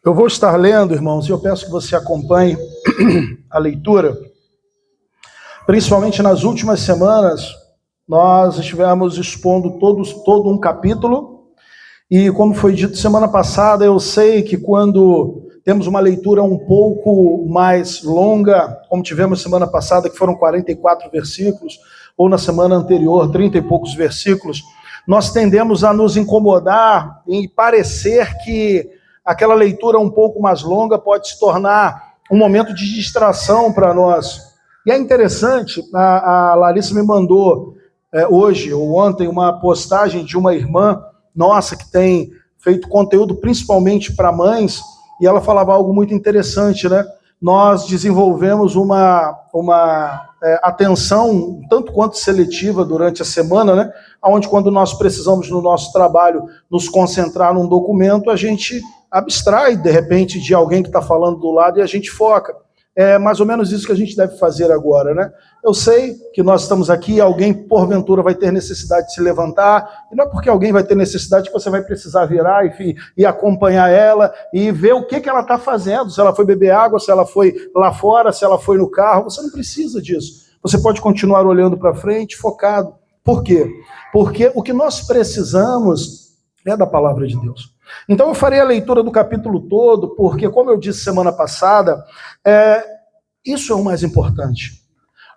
Eu vou estar lendo, irmãos, e eu peço que você acompanhe a leitura. Principalmente nas últimas semanas, nós estivemos expondo todo um capítulo, e como foi dito semana passada, eu sei que quando temos uma leitura um pouco mais longa, como tivemos semana passada, que foram 44 versículos, ou na semana anterior, 30 e poucos versículos, nós tendemos a nos incomodar e parecer que aquela leitura um pouco mais longa pode se tornar um momento de distração para nós. E é interessante, a Larissa me mandou hoje ou ontem uma postagem de uma irmã nossa que tem feito conteúdo principalmente para mães, e ela falava algo muito interessante, né? Nós desenvolvemos uma atenção tanto quanto seletiva durante a semana, né? Onde quando nós precisamos no nosso trabalho nos concentrar num documento, a gente abstrai de repente de alguém que está falando do lado e a gente foca. É mais ou menos isso que a gente deve fazer agora, né? Eu sei que nós estamos aqui, alguém porventura vai ter necessidade de se levantar, e não é porque alguém vai ter necessidade que você vai precisar virar e acompanhar ela e ver o que ela está fazendo, se ela foi beber água, se ela foi lá fora, se ela foi no carro. Você não precisa disso. Você pode continuar olhando para frente, focado. Por quê? Porque o que nós precisamos é da palavra de Deus. Então eu farei a leitura do capítulo todo, porque, como eu disse semana passada, isso é o mais importante.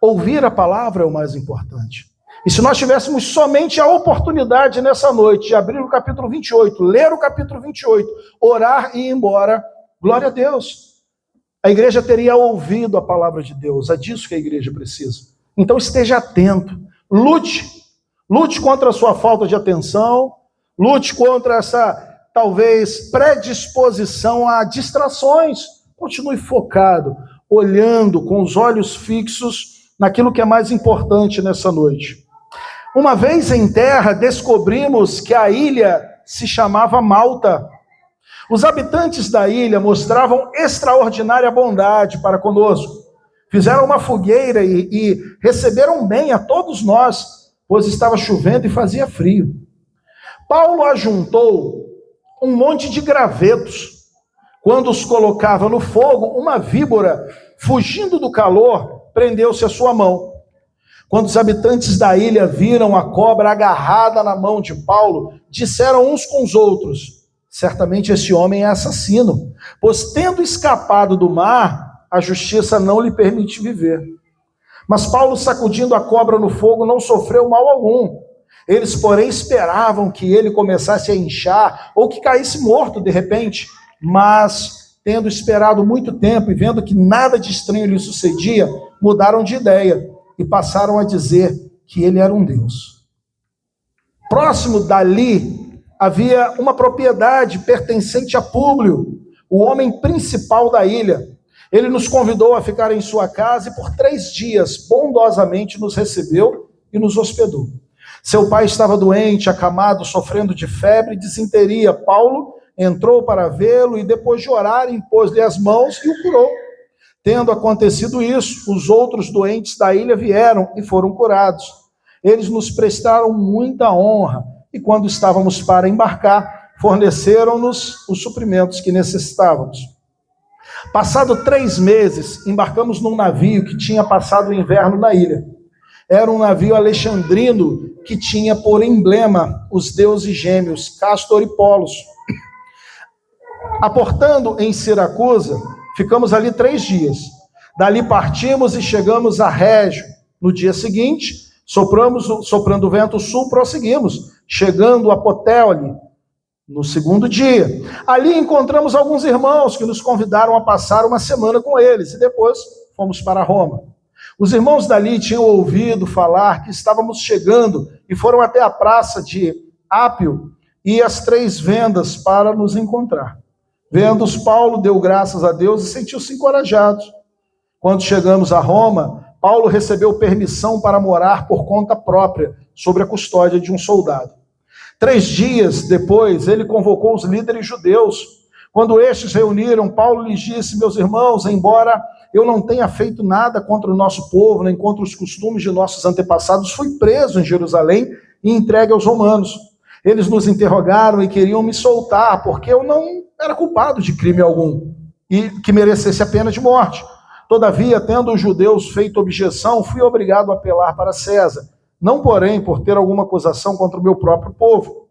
Ouvir a palavra é o mais importante. E se nós tivéssemos somente a oportunidade nessa noite de abrir o capítulo 28, ler o capítulo 28, orar e ir embora, glória a Deus. A igreja teria ouvido a palavra de Deus, é disso que a igreja precisa. Então esteja atento, lute contra a sua falta de atenção, lute contra essa talvez predisposição a distrações. Continue focado, olhando com os olhos fixos naquilo que é mais importante nessa noite. Uma vez em terra, descobrimos que a ilha se chamava Malta. Os habitantes da ilha mostravam extraordinária bondade para conosco. Fizeram uma fogueira e receberam bem a todos nós, pois estava chovendo e fazia frio. Paulo ajuntou um monte de gravetos. Quando os colocava no fogo, uma víbora, fugindo do calor, prendeu-se à sua mão. Quando os habitantes da ilha viram a cobra agarrada na mão de Paulo, disseram uns com os outros: certamente esse homem é assassino, pois tendo escapado do mar, a justiça não lhe permite viver. Mas Paulo, sacudindo a cobra no fogo, não sofreu mal algum. Eles, porém, esperavam que ele começasse a inchar ou que caísse morto de repente. Mas, tendo esperado muito tempo e vendo que nada de estranho lhe sucedia, mudaram de ideia e passaram a dizer que ele era um deus. Próximo dali havia uma propriedade pertencente a Públio, o homem principal da ilha. Ele nos convidou a ficar em sua casa e por 3 dias bondosamente nos recebeu e nos hospedou. Seu pai estava doente, acamado, sofrendo de febre e disenteria. Paulo entrou para vê-lo e, depois de orar, impôs-lhe as mãos e o curou. Tendo acontecido isso, os outros doentes da ilha vieram e foram curados. Eles nos prestaram muita honra e, quando estávamos para embarcar, forneceram-nos os suprimentos que necessitávamos. Passado 3 meses, embarcamos num navio que tinha passado o inverno na ilha. Era um navio alexandrino que tinha por emblema os deuses gêmeos, Castor e Polos. Aportando em Siracusa, ficamos ali 3 dias. Dali partimos e chegamos a Régio. No dia seguinte, soprando o vento sul, prosseguimos, chegando a Putéoli no segundo dia. Ali encontramos alguns irmãos que nos convidaram a passar uma semana com eles e depois fomos para Roma. Os irmãos dali tinham ouvido falar que estávamos chegando e foram até a praça de Ápio e as 3 vendas para nos encontrar. Vendo-os, Paulo deu graças a Deus e sentiu-se encorajado. Quando chegamos a Roma, Paulo recebeu permissão para morar por conta própria, sob a custódia de um soldado. 3 dias depois, ele convocou os líderes judeus. Quando estes reuniram, Paulo lhes disse: meus irmãos, embora eu não tenha feito nada contra o nosso povo, nem contra os costumes de nossos antepassados, fui preso em Jerusalém e entregue aos romanos. Eles nos interrogaram e queriam me soltar, porque eu não era culpado de crime algum e que merecesse a pena de morte. Todavia, tendo os judeus feito objeção, fui obrigado a apelar para César, não, porém, por ter alguma acusação contra o meu próprio povo.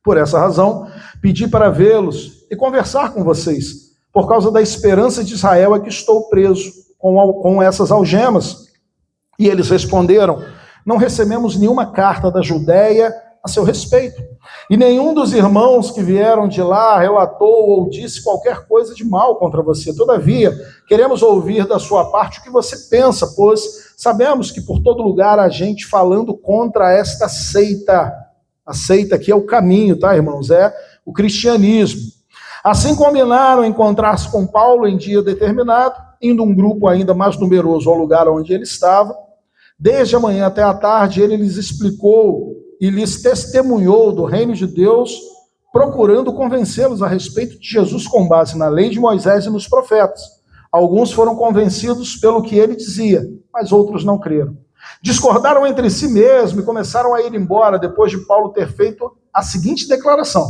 Por essa razão, pedi para vê-los e conversar com vocês. Por causa da esperança de Israel é que estou preso com essas algemas. E eles responderam: não recebemos nenhuma carta da Judéia a seu respeito. E nenhum dos irmãos que vieram de lá relatou ou disse qualquer coisa de mal contra você. Todavia, queremos ouvir da sua parte o que você pensa, pois sabemos que por todo lugar há gente falando contra esta seita. A seita aqui é o caminho, tá, irmãos? É o cristianismo. Assim combinaram encontrar-se com Paulo em dia determinado, indo um grupo ainda mais numeroso ao lugar onde ele estava. Desde a manhã até a tarde, ele lhes explicou e lhes testemunhou do reino de Deus, procurando convencê-los a respeito de Jesus com base na lei de Moisés e nos profetas. Alguns foram convencidos pelo que ele dizia, mas outros não creram. Discordaram entre si mesmo e começaram a ir embora depois de Paulo ter feito a seguinte declaração: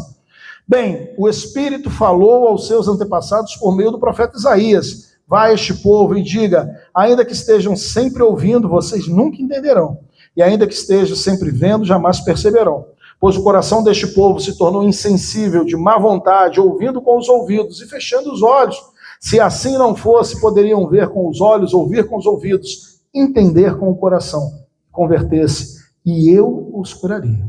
bem, o Espírito falou aos seus antepassados por meio do profeta Isaías. Vá a este povo e diga: ainda que estejam sempre ouvindo, vocês nunca entenderão. E ainda que estejam sempre vendo, jamais perceberão. Pois o coração deste povo se tornou insensível, de má vontade, ouvindo com os ouvidos e fechando os olhos. Se assim não fosse, poderiam ver com os olhos, ouvir com os ouvidos, entender com o coração, converter-se, e eu os curaria.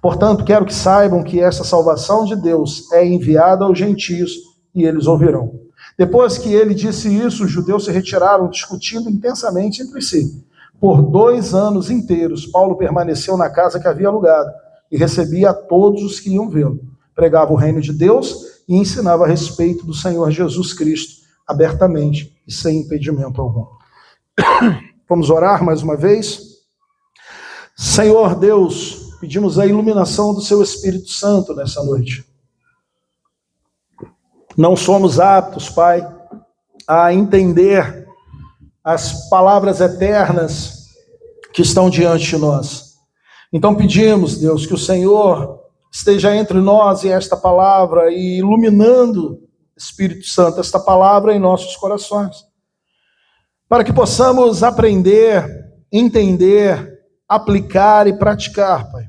Portanto, quero que saibam que essa salvação de Deus é enviada aos gentios, e eles ouvirão. Depois que ele disse isso, os judeus se retiraram, discutindo intensamente entre si. Por 2 anos inteiros, Paulo permaneceu na casa que havia alugado e recebia a todos os que iam vê-lo. Pregava o reino de Deus e ensinava a respeito do Senhor Jesus Cristo, abertamente e sem impedimento algum. Vamos orar mais uma vez? Senhor Deus, pedimos a iluminação do seu Espírito Santo nessa noite. Não somos aptos, Pai, a entender as palavras eternas que estão diante de nós. Então pedimos, Deus, que o Senhor esteja entre nós e esta palavra, e iluminando, Espírito Santo, esta palavra em nossos corações, para que possamos aprender, entender, aplicar e praticar, Pai.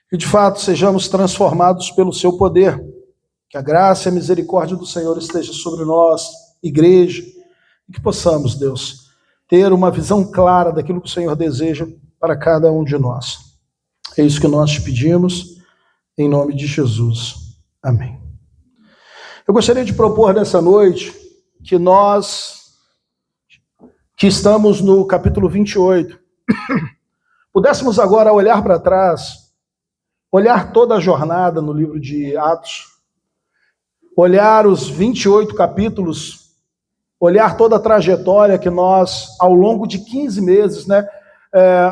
Que de fato sejamos transformados pelo seu poder. Que a graça e a misericórdia do Senhor esteja sobre nós, igreja, e que possamos, Deus, ter uma visão clara daquilo que o Senhor deseja para cada um de nós. É isso que nós te pedimos, em nome de Jesus. Amém. Eu gostaria de propor nessa noite que nós, que estamos no capítulo 28, pudéssemos agora olhar para trás, olhar toda a jornada no livro de Atos, olhar os 28 capítulos, olhar toda a trajetória que nós, ao longo de 15 meses, né?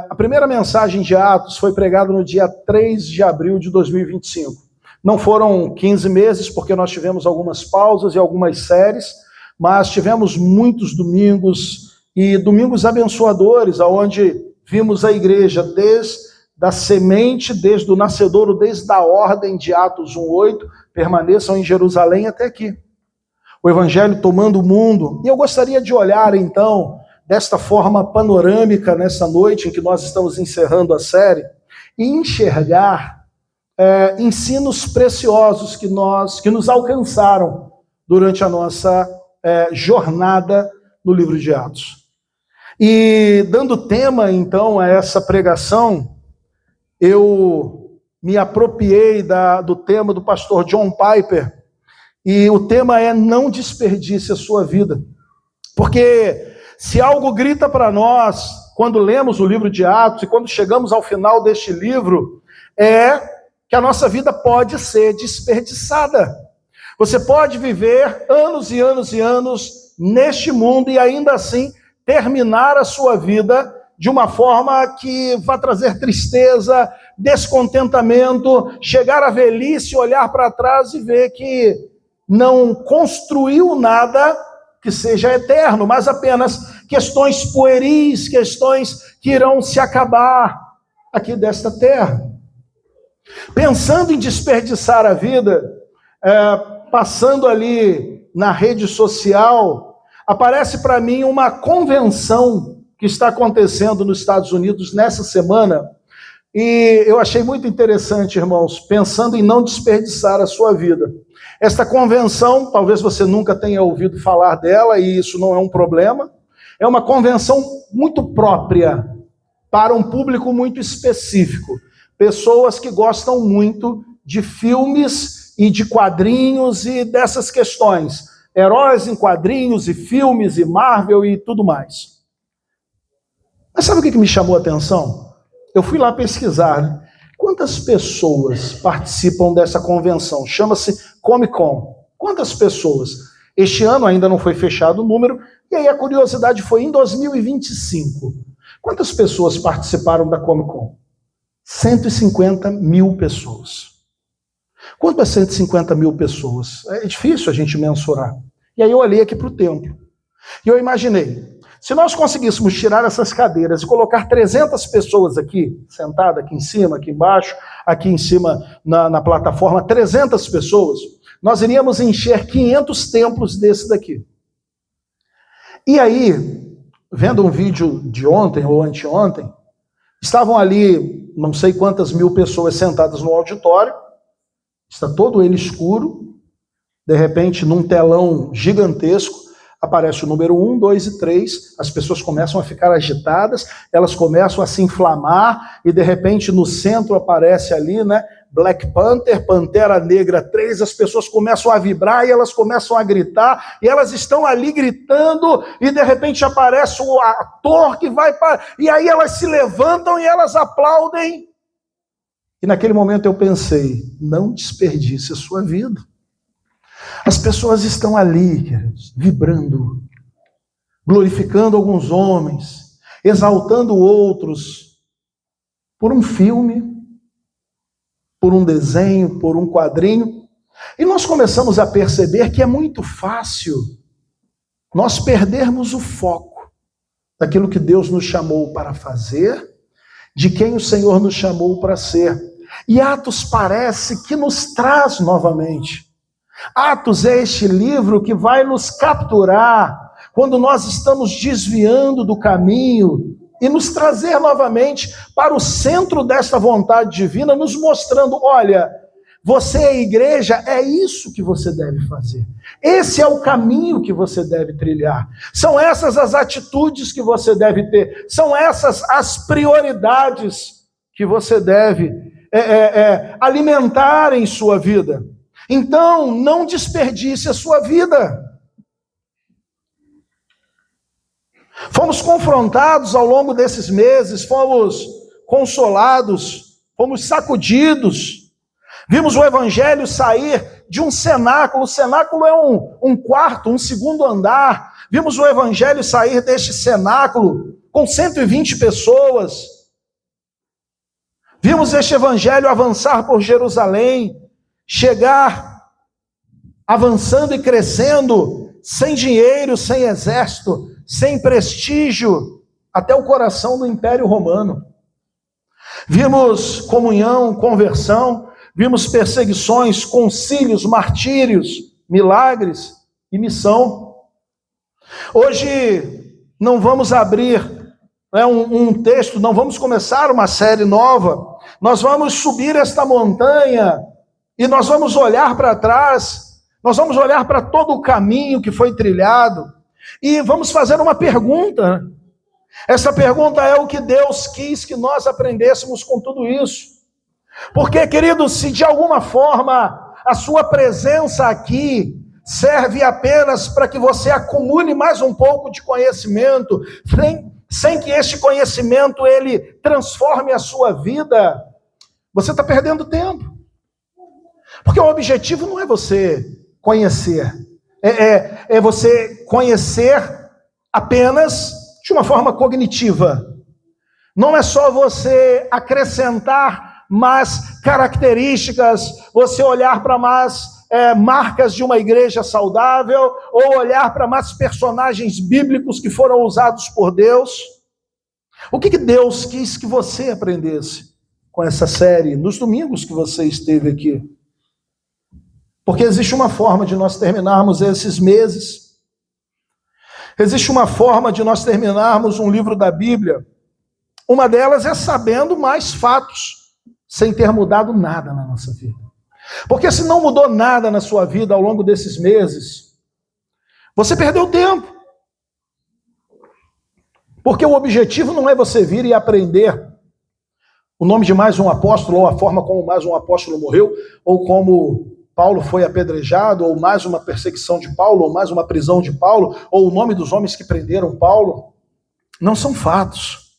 A primeira mensagem de Atos foi pregada no dia 3 de abril de 2025. Não foram 15 meses, porque nós tivemos algumas pausas e algumas séries, mas tivemos muitos domingos, e domingos abençoadores, onde vimos a igreja desde a semente, desde o nascedouro, desde a ordem de Atos 1:8, permaneçam em Jerusalém até aqui. O evangelho tomando o mundo. E eu gostaria de olhar, então, desta forma panorâmica, nessa noite em que nós estamos encerrando a série, e enxergar ensinos preciosos que nos alcançaram durante a nossa jornada no livro de Atos. E dando tema, então, a essa pregação, eu me apropriei do tema do pastor John Piper, e o tema é: não desperdice a sua vida. Porque se algo grita para nós, quando lemos o livro de Atos, e quando chegamos ao final deste livro, é que a nossa vida pode ser desperdiçada. Você pode viver anos e anos e anos neste mundo e ainda assim terminar a sua vida de uma forma que vai trazer tristeza, descontentamento, chegar à velhice, olhar para trás e ver que não construiu nada que seja eterno, mas apenas questões pueris, questões que irão se acabar aqui desta terra. Pensando em desperdiçar a vida, passando ali na rede social, aparece para mim uma convenção que está acontecendo nos Estados Unidos nessa semana, e eu achei muito interessante, irmãos, pensando em não desperdiçar a sua vida. Esta convenção, talvez você nunca tenha ouvido falar dela, e isso não é um problema, é uma convenção muito própria para um público muito específico. Pessoas que gostam muito de filmes e de quadrinhos e dessas questões. Heróis em quadrinhos e filmes e Marvel e tudo mais. Mas sabe o que me chamou a atenção? Eu fui lá pesquisar, né? Quantas pessoas participam dessa convenção? Chama-se Comic Con. Quantas pessoas? Este ano ainda não foi fechado o número, e aí a curiosidade foi em 2025. Quantas pessoas participaram da Comic Con? 150 mil pessoas. Quanto é 150 mil pessoas? É difícil a gente mensurar. E aí eu olhei aqui para o templo. E eu imaginei, se nós conseguíssemos tirar essas cadeiras e colocar 300 pessoas aqui, sentadas aqui em cima, aqui embaixo, aqui em cima na plataforma, 300 pessoas, nós iríamos encher 500 templos desse daqui. E aí, vendo um vídeo de ontem ou anteontem, estavam ali não sei quantas mil pessoas sentadas no auditório, está todo ele escuro, de repente num telão gigantesco, aparece o número 1, 2 e 3, as pessoas começam a ficar agitadas, elas começam a se inflamar, e de repente no centro aparece ali, né, Black Panther, Pantera Negra 3, as pessoas começam a vibrar e elas começam a gritar, e elas estão ali gritando, e de repente aparece o ator que vai para... E aí elas se levantam e elas aplaudem. E naquele momento eu pensei, não desperdice a sua vida. As pessoas estão ali, queridos, vibrando, glorificando alguns homens, exaltando outros, por um filme, por um desenho, por um quadrinho. E nós começamos a perceber que é muito fácil nós perdermos o foco daquilo que Deus nos chamou para fazer, de quem o Senhor nos chamou para ser. E Atos parece que nos traz novamente. Atos é este livro que vai nos capturar quando nós estamos desviando do caminho e nos trazer novamente para o centro desta vontade divina, nos mostrando, olha, você é igreja, é isso que você deve fazer. Esse é o caminho que você deve trilhar. São essas as atitudes que você deve ter. São essas as prioridades que você deve alimentar em sua vida. Então, não desperdice a sua vida. Fomos confrontados ao longo desses meses, fomos consolados, fomos sacudidos. Vimos o evangelho sair de um cenáculo. O cenáculo é um quarto, um segundo andar. Vimos o evangelho sair deste cenáculo com 120 pessoas. Vimos este evangelho avançar por Jerusalém, chegar avançando e crescendo, sem dinheiro, sem exército, sem prestígio, até o coração do Império Romano. Vimos comunhão, conversão, vimos perseguições, concílios, martírios, milagres e missão. Hoje não vamos abrir um texto, não vamos começar uma série nova, nós vamos subir esta montanha e nós vamos olhar para trás, nós vamos olhar para todo o caminho que foi trilhado e vamos fazer uma pergunta. Essa pergunta é o que Deus quis que nós aprendêssemos com tudo isso. Porque, querido, se de alguma forma a sua presença aqui serve apenas para que você acumule mais um pouco de conhecimento, sem que este conhecimento ele transforme a sua vida, você está perdendo tempo. Porque o objetivo não é você conhecer, é você conhecer apenas de uma forma cognitiva. Não é só você acrescentar mais características, você olhar para mais marcas de uma igreja saudável, ou olhar para mais personagens bíblicos que foram usados por Deus. O que Deus quis que você aprendesse? com essa série nos domingos que você esteve aqui. Porque existe uma forma de nós terminarmos esses meses. Existe uma forma de nós terminarmos um livro da Bíblia. Uma delas é sabendo mais fatos, sem ter mudado nada na nossa vida. Porque se não mudou nada na sua vida ao longo desses meses, você perdeu tempo. Porque o objetivo não é você vir e aprender o nome de mais um apóstolo, ou a forma como mais um apóstolo morreu, ou como Paulo foi apedrejado, ou mais uma perseguição de Paulo, ou mais uma prisão de Paulo, ou o nome dos homens que prenderam Paulo. Não são fatos.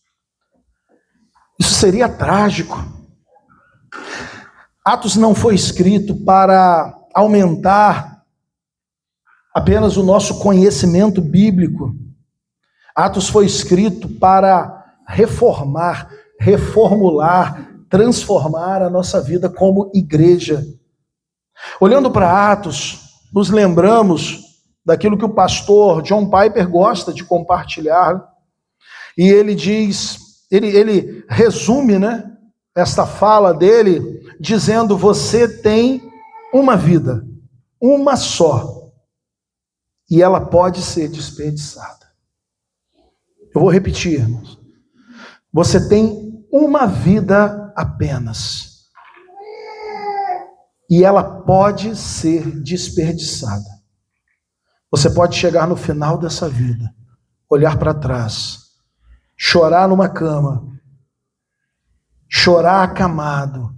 Isso seria trágico. Atos não foi escrito para aumentar apenas o nosso conhecimento bíblico. Atos foi escrito para reformar, reformular, transformar a nossa vida como igreja. Olhando para Atos, nos lembramos daquilo que o pastor John Piper gosta de compartilhar. E ele diz, ele resume, esta fala dele, dizendo: você tem uma vida, uma só, e ela pode ser desperdiçada. Eu vou repetir, irmãos. Você tem uma vida apenas, e ela pode ser desperdiçada. Você pode chegar no final dessa vida, olhar para trás, chorar numa cama, chorar acamado,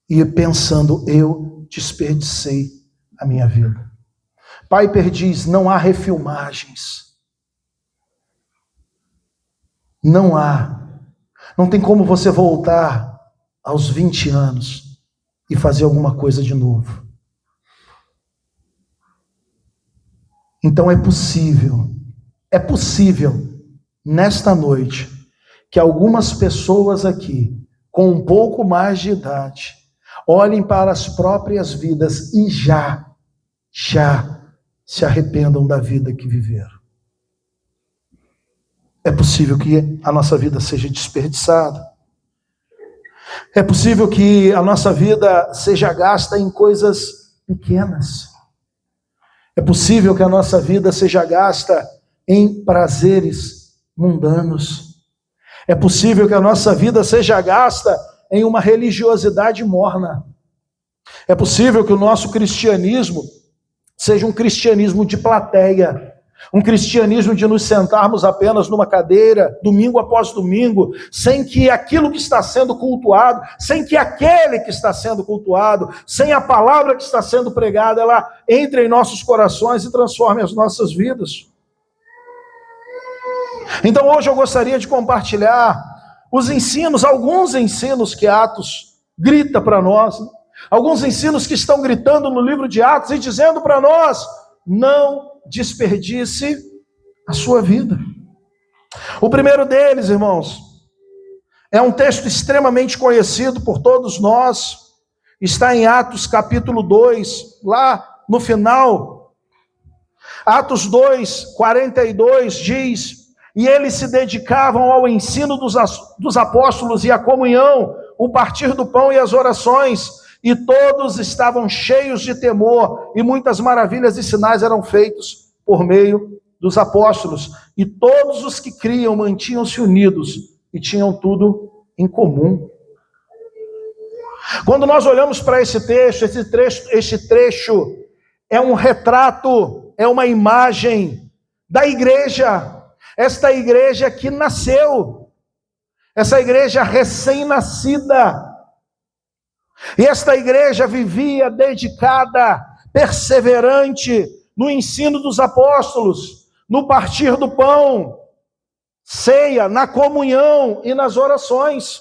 e pensando: eu desperdicei a minha vida. Piper diz: não há refilmagens. Não há. Não tem como você voltar aos 20 anos e fazer alguma coisa de novo. Então é possível nesta noite, que algumas pessoas aqui, com um pouco mais de idade, olhem para as próprias vidas e já se arrependam da vida que viveram. É possível que a nossa vida seja desperdiçada. É possível que a nossa vida seja gasta em coisas pequenas. É possível que a nossa vida seja gasta em prazeres mundanos. É possível que a nossa vida seja gasta em uma religiosidade morna. É possível que o nosso cristianismo seja um cristianismo de plateia. Um cristianismo de nos sentarmos apenas numa cadeira, domingo após domingo, sem que aquilo que está sendo cultuado, sem que aquele que está sendo cultuado, sem a palavra que está sendo pregada, ela entre em nossos corações e transforme as nossas vidas. Então hoje eu gostaria de compartilhar os ensinos, alguns ensinos que Atos grita para nós, alguns ensinos que estão gritando no livro de Atos e dizendo para nós: não desperdice a sua vida. O primeiro deles, irmãos, é um texto extremamente conhecido por todos nós, está em Atos capítulo 2, lá no final. Atos 2, 42 diz: e eles se dedicavam ao ensino dos apóstolos e à comunhão, o partir do pão e as orações, e todos estavam cheios de temor, e muitas maravilhas e sinais eram feitos por meio dos apóstolos. E todos os que criam mantinham-se unidos e tinham tudo em comum. Quando nós olhamos para esse trecho é um retrato, é uma imagem da igreja. Esta igreja que nasceu, essa igreja recém-nascida. E esta igreja vivia dedicada, perseverante no ensino dos apóstolos, no partir do pão, ceia, na comunhão e nas orações.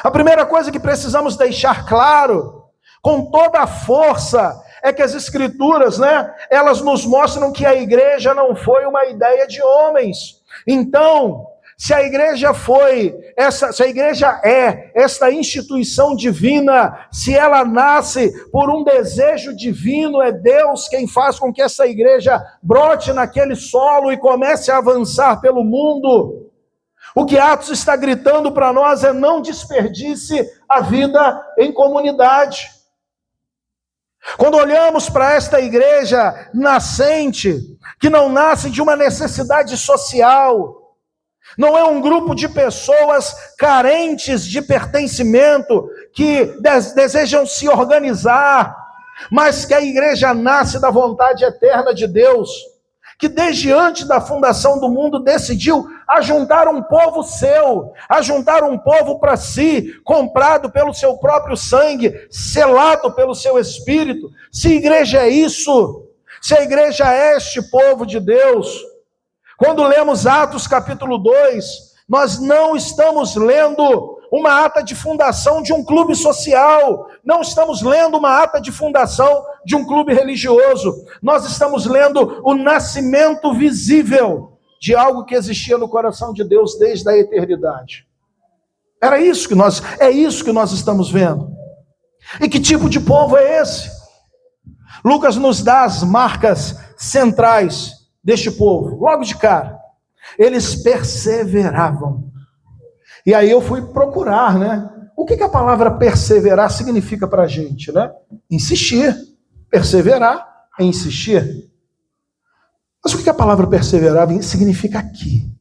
A primeira coisa que precisamos deixar claro, com toda a força, é que as escrituras, elas nos mostram que a igreja não foi uma ideia de homens. Então, se a igreja é esta instituição divina, se ela nasce por um desejo divino, é Deus quem faz com que essa igreja brote naquele solo e comece a avançar pelo mundo. O que Atos está gritando para nós é: não desperdice a vida em comunidade. Quando olhamos para esta igreja nascente, que não nasce de uma necessidade social, não é um grupo de pessoas carentes de pertencimento, que desejam se organizar, mas que a igreja nasce da vontade eterna de Deus, que desde antes da fundação do mundo decidiu ajuntar um povo seu, ajuntar um povo para si, comprado pelo seu próprio sangue, selado pelo seu Espírito. Se a igreja é isso, se a igreja é este povo de Deus, quando lemos Atos capítulo 2, nós não estamos lendo uma ata de fundação de um clube social, não estamos lendo uma ata de fundação de um clube religioso, nós estamos lendo o nascimento visível de algo que existia no coração de Deus desde a eternidade. É isso que nós estamos vendo. E que tipo de povo é esse? Lucas nos dá as marcas centrais deste povo, logo de cara. Eles perseveravam. E aí eu fui procurar, né? O que a palavra perseverar significa para a gente, né? Insistir. Perseverar é insistir. Mas o que a palavra perseverar significa aqui?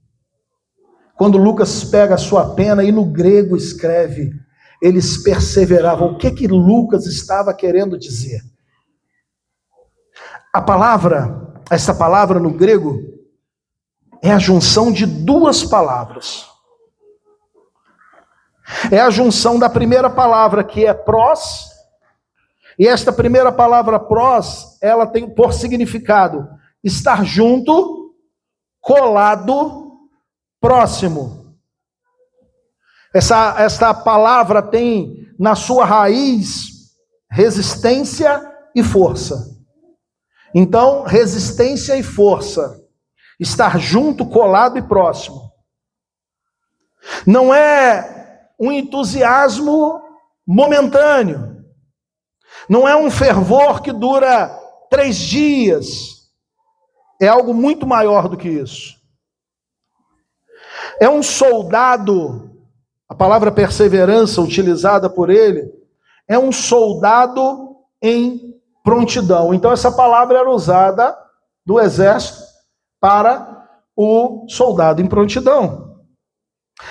Quando Lucas pega a sua pena e no grego escreve, eles perseveravam. O que Lucas estava querendo dizer? Essa palavra no grego é a junção de duas palavras. É a junção da primeira palavra, que é prós, e esta primeira palavra prós, ela tem por significado estar junto, colado, próximo. Esta palavra tem na sua raiz resistência e força. Então, resistência e força, estar junto, colado e próximo. Não é um entusiasmo momentâneo, não é um fervor que dura 3 dias, é algo muito maior do que isso. É um soldado, a palavra perseverança utilizada por ele, é um soldado em prontidão. Então essa palavra era usada do exército para o soldado em prontidão.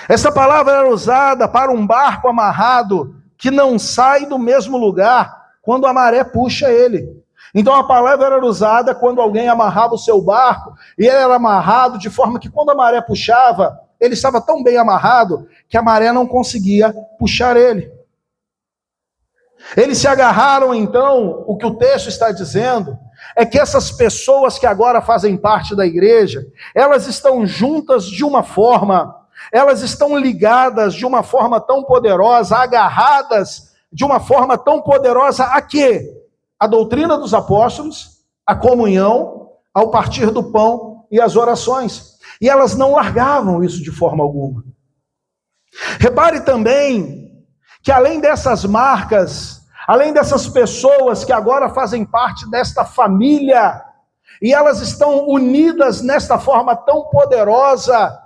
Essa palavra era usada para um barco amarrado que não sai do mesmo lugar quando a maré puxa ele. Então a palavra era usada quando alguém amarrava o seu barco, e ele era amarrado de forma que quando a maré puxava, ele estava tão bem amarrado que a maré não conseguia puxar ele. Eles se agarraram, então, o que o texto está dizendo é que essas pessoas que agora fazem parte da igreja, elas estão juntas de uma forma, elas estão ligadas de uma forma tão poderosa, agarradas de uma forma tão poderosa a quê? A doutrina dos apóstolos, a comunhão, ao partir do pão e as orações. E elas não largavam isso de forma alguma. Repare também que além dessas marcas, além dessas pessoas que agora fazem parte desta família, e elas estão unidas nesta forma tão poderosa,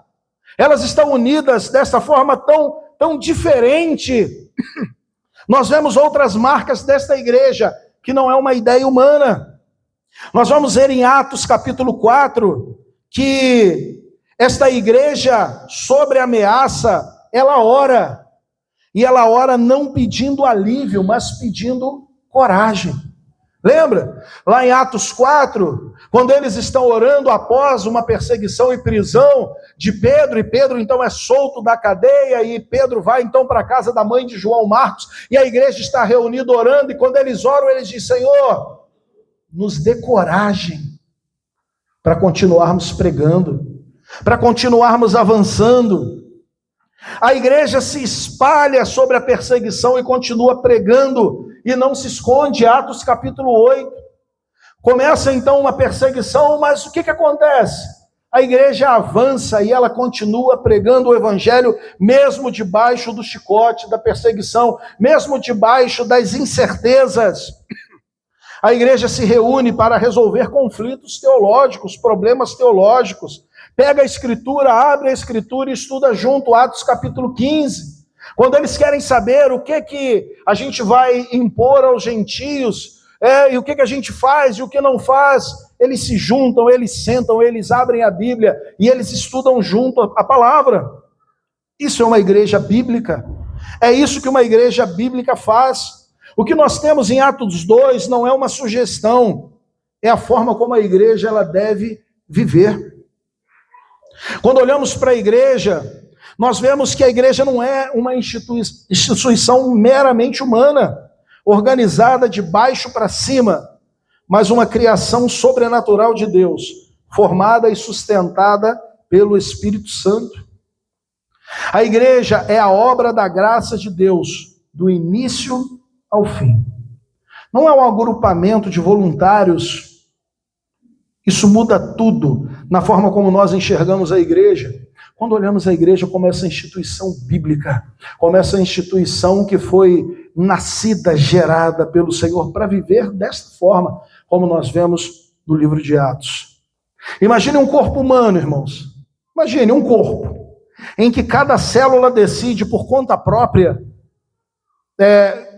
elas estão unidas desta forma tão diferente, nós vemos outras marcas desta igreja, que não é uma ideia humana. Nós vamos ver em Atos capítulo 4, que esta igreja, sobre ameaça, ela ora. E ela ora não pedindo alívio, mas pedindo coragem. Lembra? Lá em Atos 4, quando eles estão orando após uma perseguição e prisão de Pedro, e Pedro então é solto da cadeia, e Pedro vai então para a casa da mãe de João Marcos, e a igreja está reunida orando, e quando eles oram, eles dizem: Senhor, nos dê coragem para continuarmos pregando, para continuarmos avançando. A igreja se espalha sobre a perseguição e continua pregando e não se esconde. Atos capítulo 8. Começa então uma perseguição, mas o que acontece? A igreja avança e ela continua pregando o evangelho, mesmo debaixo do chicote da perseguição, mesmo debaixo das incertezas. A igreja se reúne para resolver conflitos teológicos, problemas teológicos, Pega a Escritura, abre a Escritura e estuda junto Atos capítulo 15. Quando eles querem saber o que a gente vai impor aos gentios, e o que a gente faz e o que não faz, eles se juntam, eles sentam, eles abrem a Bíblia e eles estudam junto a palavra. Isso é uma igreja bíblica. É isso que uma igreja bíblica faz. O que nós temos em Atos 2 não é uma sugestão, é a forma como a igreja ela deve viver. Quando olhamos para a igreja, nós vemos que a igreja não é uma instituição meramente humana, organizada de baixo para cima, mas uma criação sobrenatural de Deus, formada e sustentada pelo Espírito Santo. A igreja é a obra da graça de Deus, do início ao fim. Não é um agrupamento de voluntários. Isso muda tudo na forma como nós enxergamos a igreja. Quando olhamos a igreja como essa instituição bíblica, como essa instituição que foi nascida, gerada pelo Senhor para viver desta forma, como nós vemos no livro de Atos. Imagine um corpo humano, irmãos. Imagine um corpo em que cada célula decide por conta própria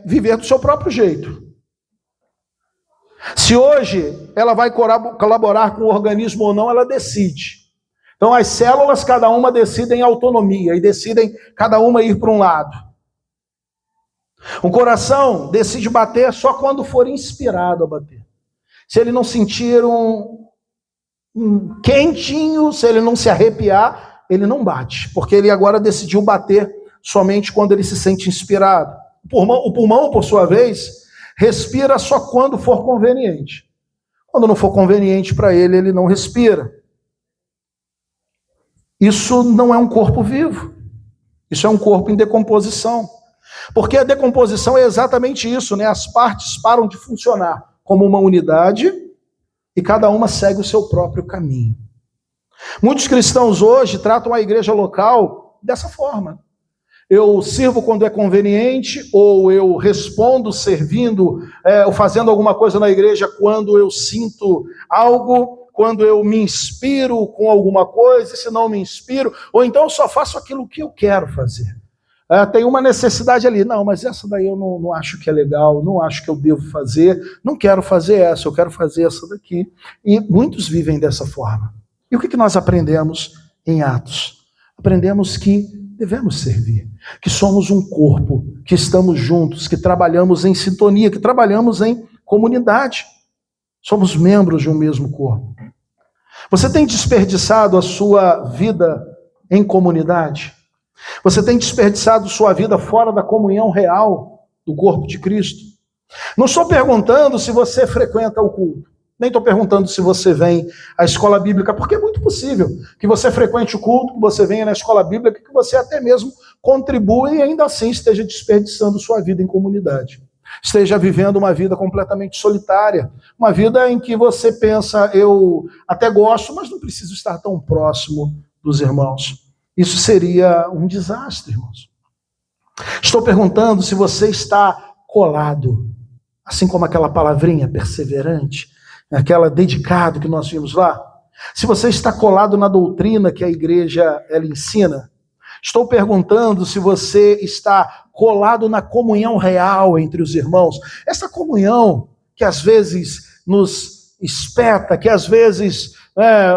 viver do seu próprio jeito. Se hoje ela vai colaborar com o organismo ou não, ela decide. Então as células, cada uma decide em autonomia e decidem cada uma ir para um lado. O coração decide bater só quando for inspirado a bater. Se ele não sentir um quentinho, se ele não se arrepiar, ele não bate, porque ele agora decidiu bater somente quando ele se sente inspirado. O pulmão, por sua vez, respira só quando for conveniente. Quando não for conveniente para ele, ele não respira. Isso não é um corpo vivo. Isso é um corpo em decomposição. Porque a decomposição é exatamente isso, né? As partes param de funcionar como uma unidade e cada uma segue o seu próprio caminho. Muitos cristãos hoje tratam a igreja local dessa forma. Eu sirvo quando é conveniente, ou eu respondo servindo, ou fazendo alguma coisa na igreja quando eu sinto algo, quando eu me inspiro com alguma coisa, e se não me inspiro, ou então eu só faço aquilo que eu quero fazer. Tem uma necessidade ali, não, mas essa daí eu não acho que é legal, não acho que eu devo fazer, não quero fazer essa, eu quero fazer essa daqui. E muitos vivem dessa forma. E o que nós aprendemos em Atos? Aprendemos que devemos servir, que somos um corpo, que estamos juntos, que trabalhamos em sintonia, que trabalhamos em comunidade. Somos membros de um mesmo corpo. Você tem desperdiçado a sua vida em comunidade? Você tem desperdiçado sua vida fora da comunhão real do corpo de Cristo? Não estou perguntando se você frequenta o culto. Nem estou perguntando se você vem à escola bíblica, porque é muito possível que você frequente o culto, que você venha na escola bíblica, que você até mesmo contribua e ainda assim esteja desperdiçando sua vida em comunidade. Esteja vivendo uma vida completamente solitária, uma vida em que você pensa, eu até gosto, mas não preciso estar tão próximo dos irmãos. Isso seria um desastre, irmãos. Estou perguntando se você está colado, assim como aquela palavrinha perseverante, aquela dedicado que nós vimos lá. Se você está colado na doutrina que a igreja ela ensina. Estou perguntando se você está colado na comunhão real entre os irmãos. Essa comunhão que às vezes nos espeta, que às vezes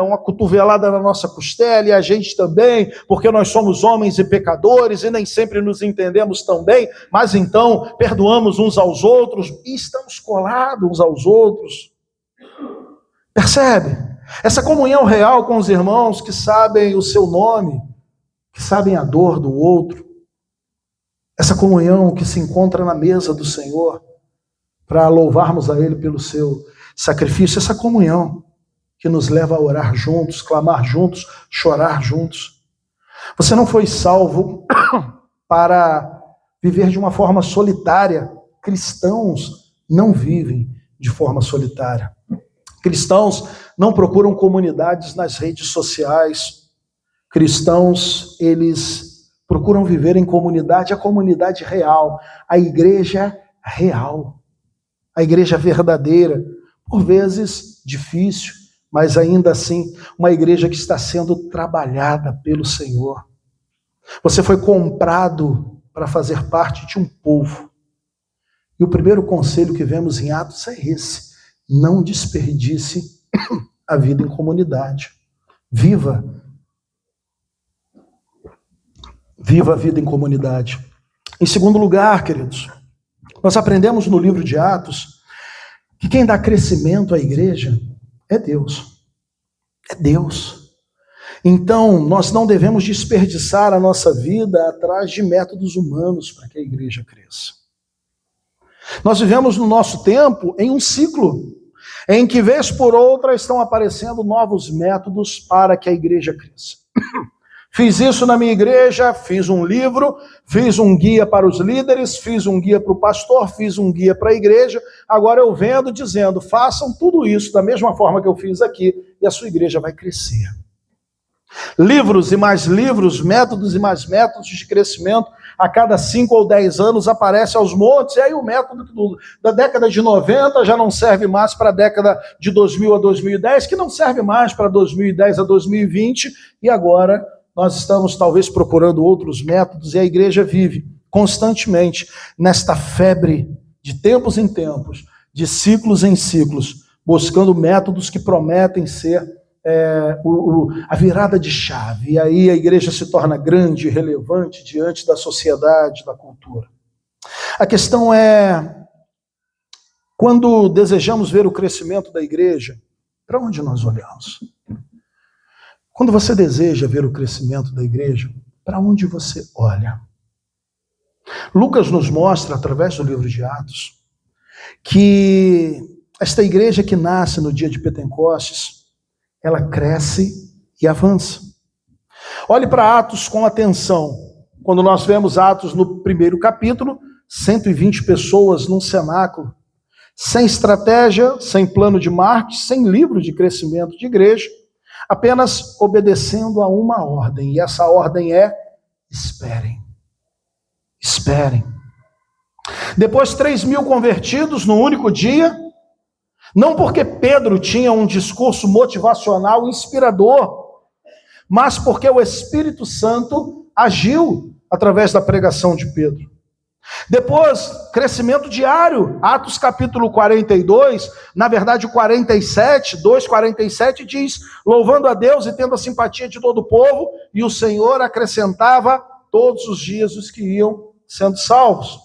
uma cotovelada na nossa costela e a gente também, porque nós somos homens e pecadores e nem sempre nos entendemos tão bem, mas então perdoamos uns aos outros e estamos colados uns aos outros. Percebe? Essa comunhão real com os irmãos que sabem o seu nome, que sabem a dor do outro. Essa comunhão que se encontra na mesa do Senhor para louvarmos a Ele pelo seu sacrifício. Essa comunhão que nos leva a orar juntos, clamar juntos, chorar juntos. Você não foi salvo para viver de uma forma solitária. Cristãos não vivem de forma solitária. Cristãos não procuram comunidades nas redes sociais. Cristãos, eles procuram viver em comunidade, a comunidade real, a igreja real, a igreja verdadeira, por vezes difícil, mas ainda assim, uma igreja que está sendo trabalhada pelo Senhor. Você foi comprado para fazer parte de um povo. E o primeiro conselho que vemos em Atos é esse: não desperdice a vida em comunidade. Viva a vida em comunidade. Em segundo lugar, queridos, nós aprendemos no livro de Atos que quem dá crescimento à igreja é Deus. É Deus. Então, nós não devemos desperdiçar a nossa vida atrás de métodos humanos para que a igreja cresça. Nós vivemos no nosso tempo em um ciclo, em que vez por outra estão aparecendo novos métodos para que a igreja cresça. Fiz isso na minha igreja, fiz um livro, fiz um guia para os líderes, fiz um guia para o pastor, fiz um guia para a igreja. Agora eu vendo dizendo, façam tudo isso da mesma forma que eu fiz aqui e a sua igreja vai crescer. Livros e mais livros, métodos e mais métodos de crescimento. A cada 5 ou 10 anos aparece aos montes, e aí o método da década de 90 já não serve mais para a década de 2000 a 2010, que não serve mais para 2010 a 2020, e agora nós estamos talvez procurando outros métodos, e a igreja vive constantemente nesta febre de tempos em tempos, de ciclos em ciclos, buscando métodos que prometem ser a virada de chave, e aí a igreja se torna grande e relevante diante da sociedade, da cultura. A questão é, quando desejamos ver o crescimento da igreja, para onde nós olhamos? Quando você deseja ver o crescimento da igreja, para onde você olha? Lucas nos mostra, através do livro de Atos, que esta igreja que nasce no dia de Pentecostes, ela cresce e avança. Olhe para Atos com atenção. Quando nós vemos Atos no primeiro capítulo, 120 pessoas num cenáculo, sem estratégia, sem plano de marketing, sem livro de crescimento de igreja, apenas obedecendo a uma ordem. E essa ordem é: esperem. Esperem. Depois 3.000 convertidos no único dia, não porque Pedro tinha um discurso motivacional inspirador, mas porque o Espírito Santo agiu através da pregação de Pedro. Depois, crescimento diário, Atos capítulo 42, na verdade 47, 2:47 diz, louvando a Deus e tendo a simpatia de todo o povo, e o Senhor acrescentava todos os dias os que iam sendo salvos.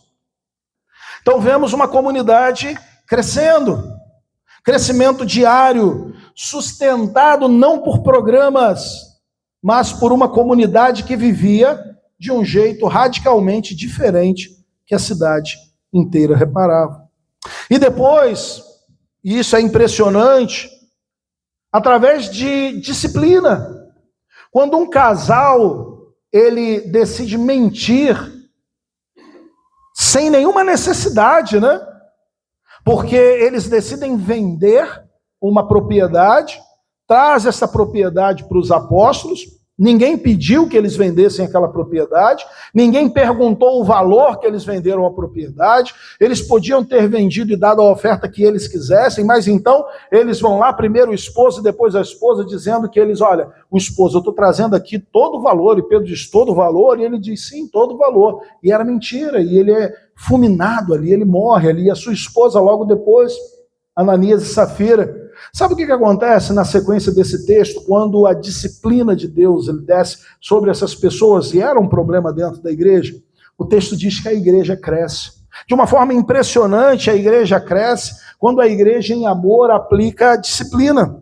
Então vemos uma comunidade crescendo, crescimento diário, sustentado não por programas, mas por uma comunidade que vivia de um jeito radicalmente diferente que a cidade inteira reparava. E depois, e isso é impressionante, através de disciplina. Quando um casal, ele decide mentir, sem nenhuma necessidade, né? Porque eles decidem vender uma propriedade, traz essa propriedade para os apóstolos, ninguém pediu que eles vendessem aquela propriedade, ninguém perguntou o valor que eles venderam a propriedade, eles podiam ter vendido e dado a oferta que eles quisessem, mas então eles vão lá, primeiro o esposo e depois a esposa, dizendo que eles, olha, o esposo, eu estou trazendo aqui todo o valor, e Pedro diz, todo o valor? E ele diz, sim, todo o valor, e era mentira, e ele é fulminado ali, ele morre ali, e a sua esposa logo depois, Ananias e Safira. Sabe o que acontece na sequência desse texto, quando a disciplina de Deus ele desce sobre essas pessoas, e era um problema dentro da igreja? O texto diz que a igreja cresce. De uma forma impressionante, a igreja cresce quando a igreja em amor aplica a disciplina.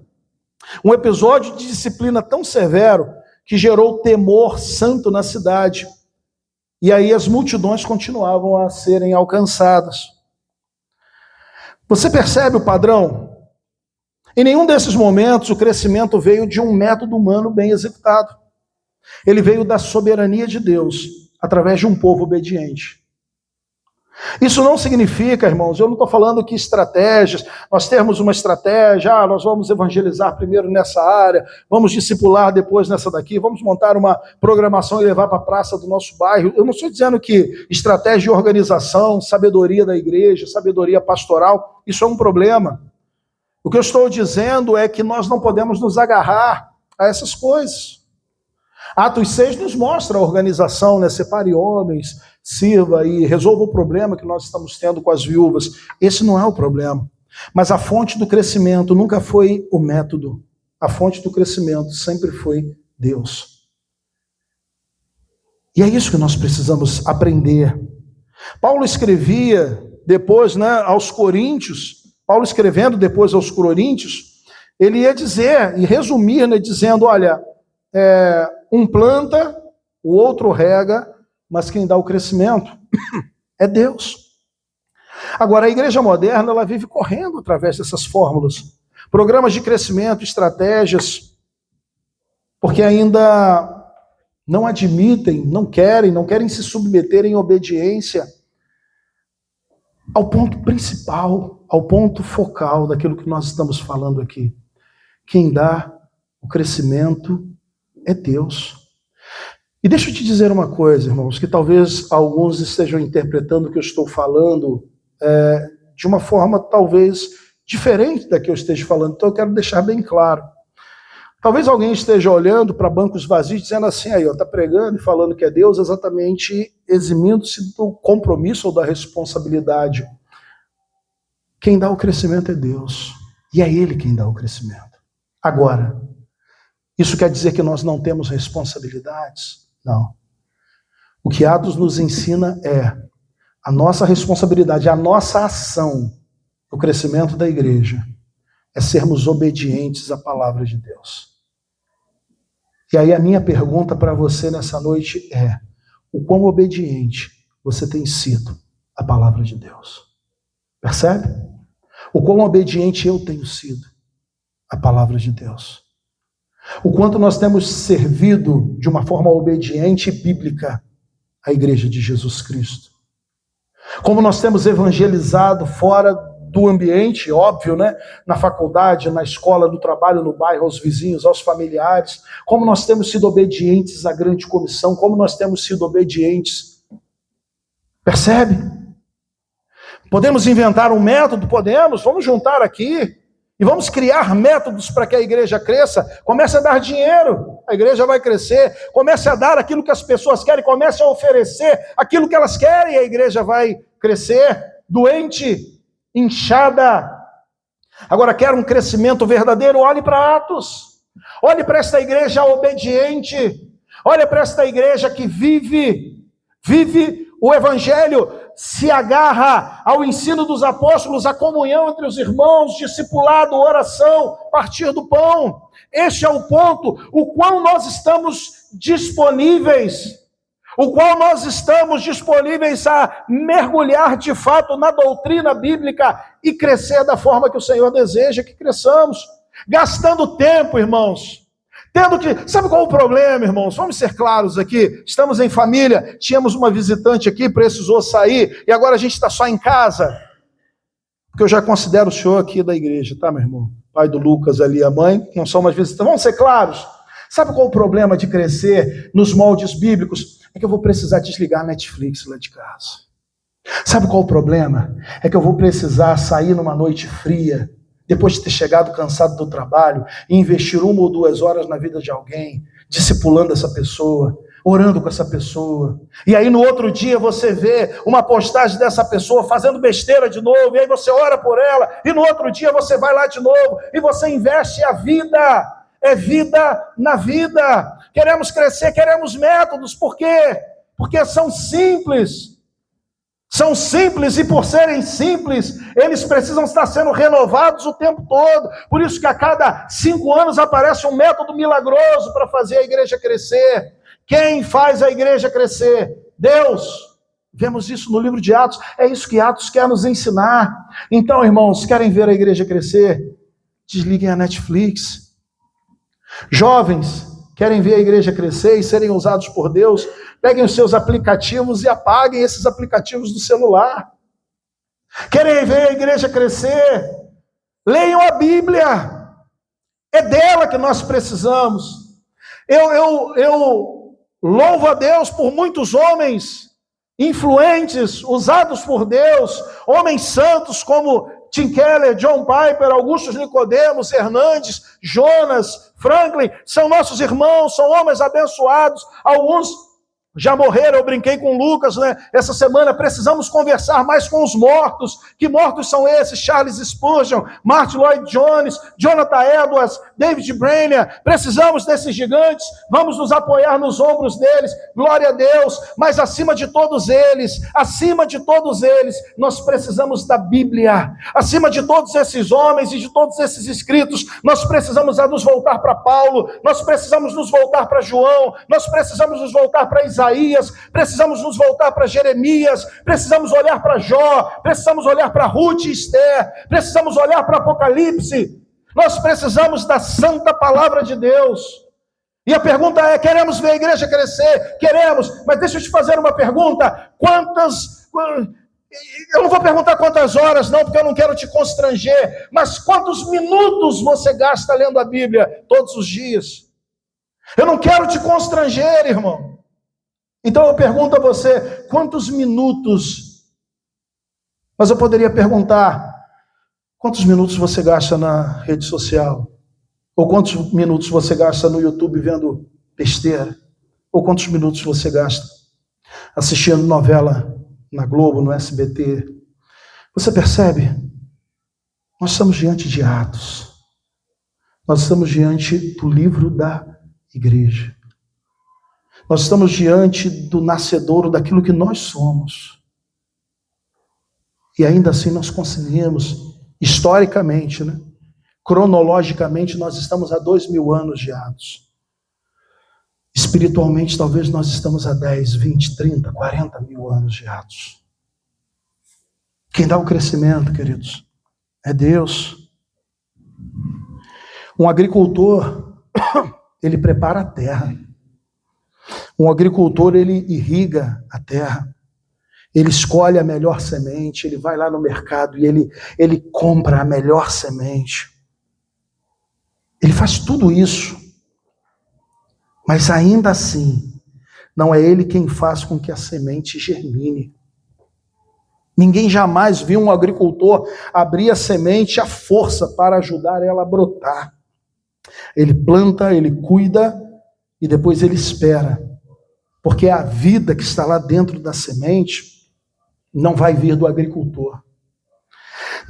Um episódio de disciplina tão severo que gerou temor santo na cidade. E aí as multidões continuavam a serem alcançadas. Você percebe o padrão? Em nenhum desses momentos o crescimento veio de um método humano bem executado. Ele veio da soberania de Deus, através de um povo obediente. Isso não significa, irmãos, eu não estou falando que estratégias, nós temos uma estratégia, nós vamos evangelizar primeiro nessa área, vamos discipular depois nessa daqui, vamos montar uma programação e levar para a praça do nosso bairro. Eu não estou dizendo que estratégia de organização, sabedoria da igreja, sabedoria pastoral, isso é um problema. O que eu estou dizendo é que nós não podemos nos agarrar a essas coisas. Atos 6 nos mostra a organização, né? Separe homens, sirva e resolva o problema que nós estamos tendo com as viúvas. Esse não é o problema. Mas a fonte do crescimento nunca foi o método. A fonte do crescimento sempre foi Deus. E é isso que nós precisamos aprender. Paulo escrevia depois, né, aos Coríntios, Paulo escrevendo depois aos Coríntios, ele ia dizer, e resumir, né, dizendo, olha, um planta, o outro rega, mas quem dá o crescimento é Deus. Agora, a igreja moderna, ela vive correndo através dessas fórmulas. Programas de crescimento, estratégias, porque ainda não admitem, não querem se submeter em obediência ao ponto principal, ao ponto focal daquilo que nós estamos falando aqui. Quem dá o crescimento é Deus. E deixa eu te dizer uma coisa, irmãos, que talvez alguns estejam interpretando o que eu estou falando de uma forma talvez diferente da que eu esteja falando, então eu quero deixar bem claro. Talvez alguém esteja olhando para bancos vazios dizendo assim, aí, está pregando e falando que é Deus, exatamente eximindo-se do compromisso ou da responsabilidade. Quem dá o crescimento é Deus, e é Ele quem dá o crescimento. Agora, isso quer dizer que nós não temos responsabilidades? Não. O que Atos nos ensina é a nossa responsabilidade, a nossa ação no crescimento da igreja é sermos obedientes à palavra de Deus. E aí a minha pergunta para você nessa noite é: o quão obediente você tem sido à palavra de Deus? Percebe? O quão obediente eu tenho sido à palavra de Deus. O quanto nós temos servido de uma forma obediente e bíblica a igreja de Jesus Cristo. Como nós temos evangelizado fora do ambiente, óbvio, né? Na faculdade, na escola, no trabalho, no bairro, aos vizinhos, aos familiares. Como nós temos sido obedientes à grande comissão, como nós temos sido obedientes. Percebe? Podemos inventar um método? Podemos, vamos juntar aqui. E vamos criar métodos para que a igreja cresça. Comece a dar dinheiro, a igreja vai crescer. Comece a dar aquilo que as pessoas querem, comece a oferecer aquilo que elas querem, a igreja vai crescer. Doente, inchada. Agora, quer um crescimento verdadeiro? Olhe para Atos. Olhe para esta igreja obediente. Olhe para esta igreja que vive o evangelho, se agarra ao ensino dos apóstolos, à comunhão entre os irmãos, discipulado, oração, partir do pão. Este é o ponto, o qual nós estamos disponíveis, a mergulhar de fato na doutrina bíblica e crescer da forma que o Senhor deseja que cresçamos, gastando tempo, irmãos. Sabe qual é o problema, irmãos? Vamos ser claros aqui. Estamos em família, tínhamos uma visitante aqui, precisou sair, e agora a gente está só em casa. Porque eu já considero o senhor aqui da igreja, tá, meu irmão? Pai do Lucas ali, a mãe, não são mais visitantes. Vamos ser claros. Sabe qual é o problema de crescer nos moldes bíblicos? É que eu vou precisar desligar a Netflix lá de casa. Sabe qual é o problema? É que eu vou precisar sair numa noite fria, depois de ter chegado cansado do trabalho, e investir 1 ou 2 horas na vida de alguém, discipulando essa pessoa, orando com essa pessoa. E aí no outro dia você vê uma postagem dessa pessoa fazendo besteira de novo, e aí você ora por ela, e no outro dia você vai lá de novo, e você investe a vida. É vida na vida. Queremos crescer, queremos métodos. Por quê? Porque são simples. São simples, e por serem simples, eles precisam estar sendo renovados o tempo todo. Por isso que a cada 5 anos aparece um método milagroso para fazer a igreja crescer. Quem faz a igreja crescer? Deus. Vemos isso no livro de Atos. É isso que Atos quer nos ensinar. Então, irmãos, querem ver a igreja crescer? Desliguem a Netflix. Jovens, querem ver a igreja crescer e serem usados por Deus? Peguem os seus aplicativos e apaguem esses aplicativos do celular. Querem ver a igreja crescer? Leiam a Bíblia. É dela que nós precisamos. Eu louvo a Deus por muitos homens influentes, usados por Deus, homens santos como Tim Keller, John Piper, Augustus Nicodemos, Hernandes, Jonas, Franklin, são nossos irmãos, são homens abençoados, alguns já morreram. Eu brinquei com o Lucas, né? Essa semana precisamos conversar mais com os mortos. Que mortos são esses? Charles Spurgeon, Martin Lloyd Jones, Jonathan Edwards, David Brainerd. Precisamos desses gigantes. Vamos nos apoiar nos ombros deles. Glória a Deus. Mas acima de todos eles, nós precisamos da Bíblia. Acima de todos esses homens e de todos esses escritos, nós precisamos nos voltar para Paulo, nós precisamos nos voltar para João, nós precisamos nos voltar para Isaías, precisamos nos voltar para Jeremias, precisamos olhar para Jó, precisamos olhar para Ruth e Esther, precisamos olhar para Apocalipse. Nós precisamos da santa palavra de Deus. E a pergunta é: queremos ver a igreja crescer? Queremos, mas deixa eu te fazer uma pergunta: eu não vou perguntar quantas horas não, porque eu não quero te constranger, mas quantos minutos você gasta lendo a Bíblia todos os dias? Eu não quero te constranger, irmão. Então eu pergunto a você: quantos minutos? Mas eu poderia perguntar: quantos minutos você gasta na rede social? Ou quantos minutos você gasta no YouTube vendo besteira? Ou quantos minutos você gasta assistindo novela na Globo, no SBT? Você percebe? Nós estamos diante de Atos. Nós estamos diante do livro da igreja. Nós estamos diante do nascedouro daquilo que nós somos. E ainda assim nós conseguimos, historicamente, né? Cronologicamente, nós estamos há 2000 anos de Atos. Espiritualmente, talvez nós estamos há 10, 20, 30, 40 mil anos de Atos. Quem dá o crescimento, queridos, é Deus. Um agricultor, ele prepara a terra. Um agricultor, ele irriga a terra. Ele escolhe a melhor semente, ele vai lá no mercado e ele compra a melhor semente. Ele faz tudo isso. Mas ainda assim, não é ele quem faz com que a semente germine. Ninguém jamais viu um agricultor abrir a semente à força para ajudar ela a brotar. Ele planta, ele cuida e depois ele espera. Porque a vida que está lá dentro da semente não vai vir do agricultor.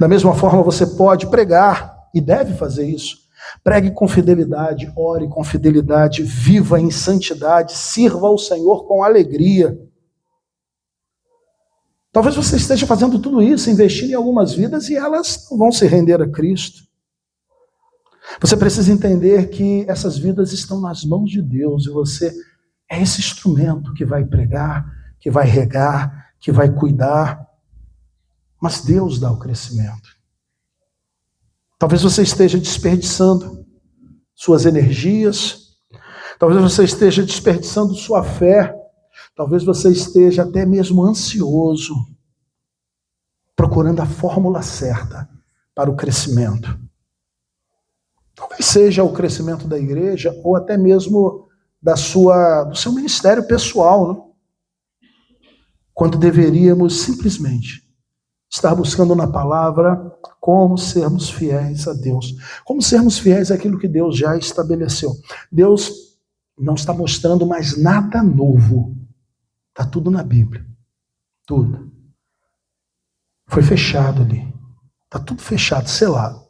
Da mesma forma, você pode pregar, e deve fazer isso. Pregue com fidelidade, ore com fidelidade, viva em santidade, sirva ao Senhor com alegria. Talvez você esteja fazendo tudo isso, investindo em algumas vidas, e elas não vão se render a Cristo. Você precisa entender que essas vidas estão nas mãos de Deus, e você é esse instrumento que vai pregar, que vai regar, que vai cuidar. Mas Deus dá o crescimento. Talvez você esteja desperdiçando suas energias, talvez você esteja desperdiçando sua fé, talvez você esteja até mesmo ansioso, procurando a fórmula certa para o crescimento. Talvez seja o crescimento da igreja ou até mesmo do seu ministério pessoal, né? Quando deveríamos simplesmente estar buscando na palavra como sermos fiéis a Deus, como sermos fiéis àquilo que Deus já estabeleceu. Deus não está mostrando mais nada novo, está tudo na Bíblia, tudo. Foi fechado ali, está tudo fechado, selado.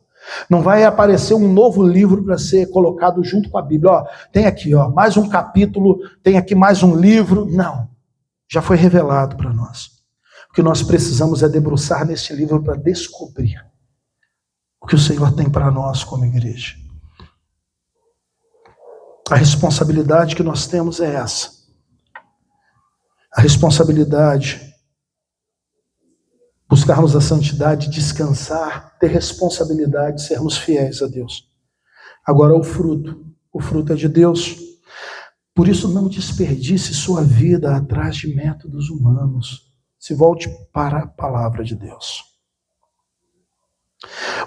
Não vai aparecer um novo livro para ser colocado junto com a Bíblia. Ó, tem aqui, ó, mais um capítulo, tem aqui mais um livro. Não, já foi revelado para nós. O que nós precisamos é debruçar neste livro para descobrir o que o Senhor tem para nós como igreja. A responsabilidade que nós temos é essa. A responsabilidade, buscarmos a santidade, descansar, ter responsabilidade, sermos fiéis a Deus. Agora o fruto é de Deus. Por isso não desperdice sua vida atrás de métodos humanos. Se volte para a palavra de Deus.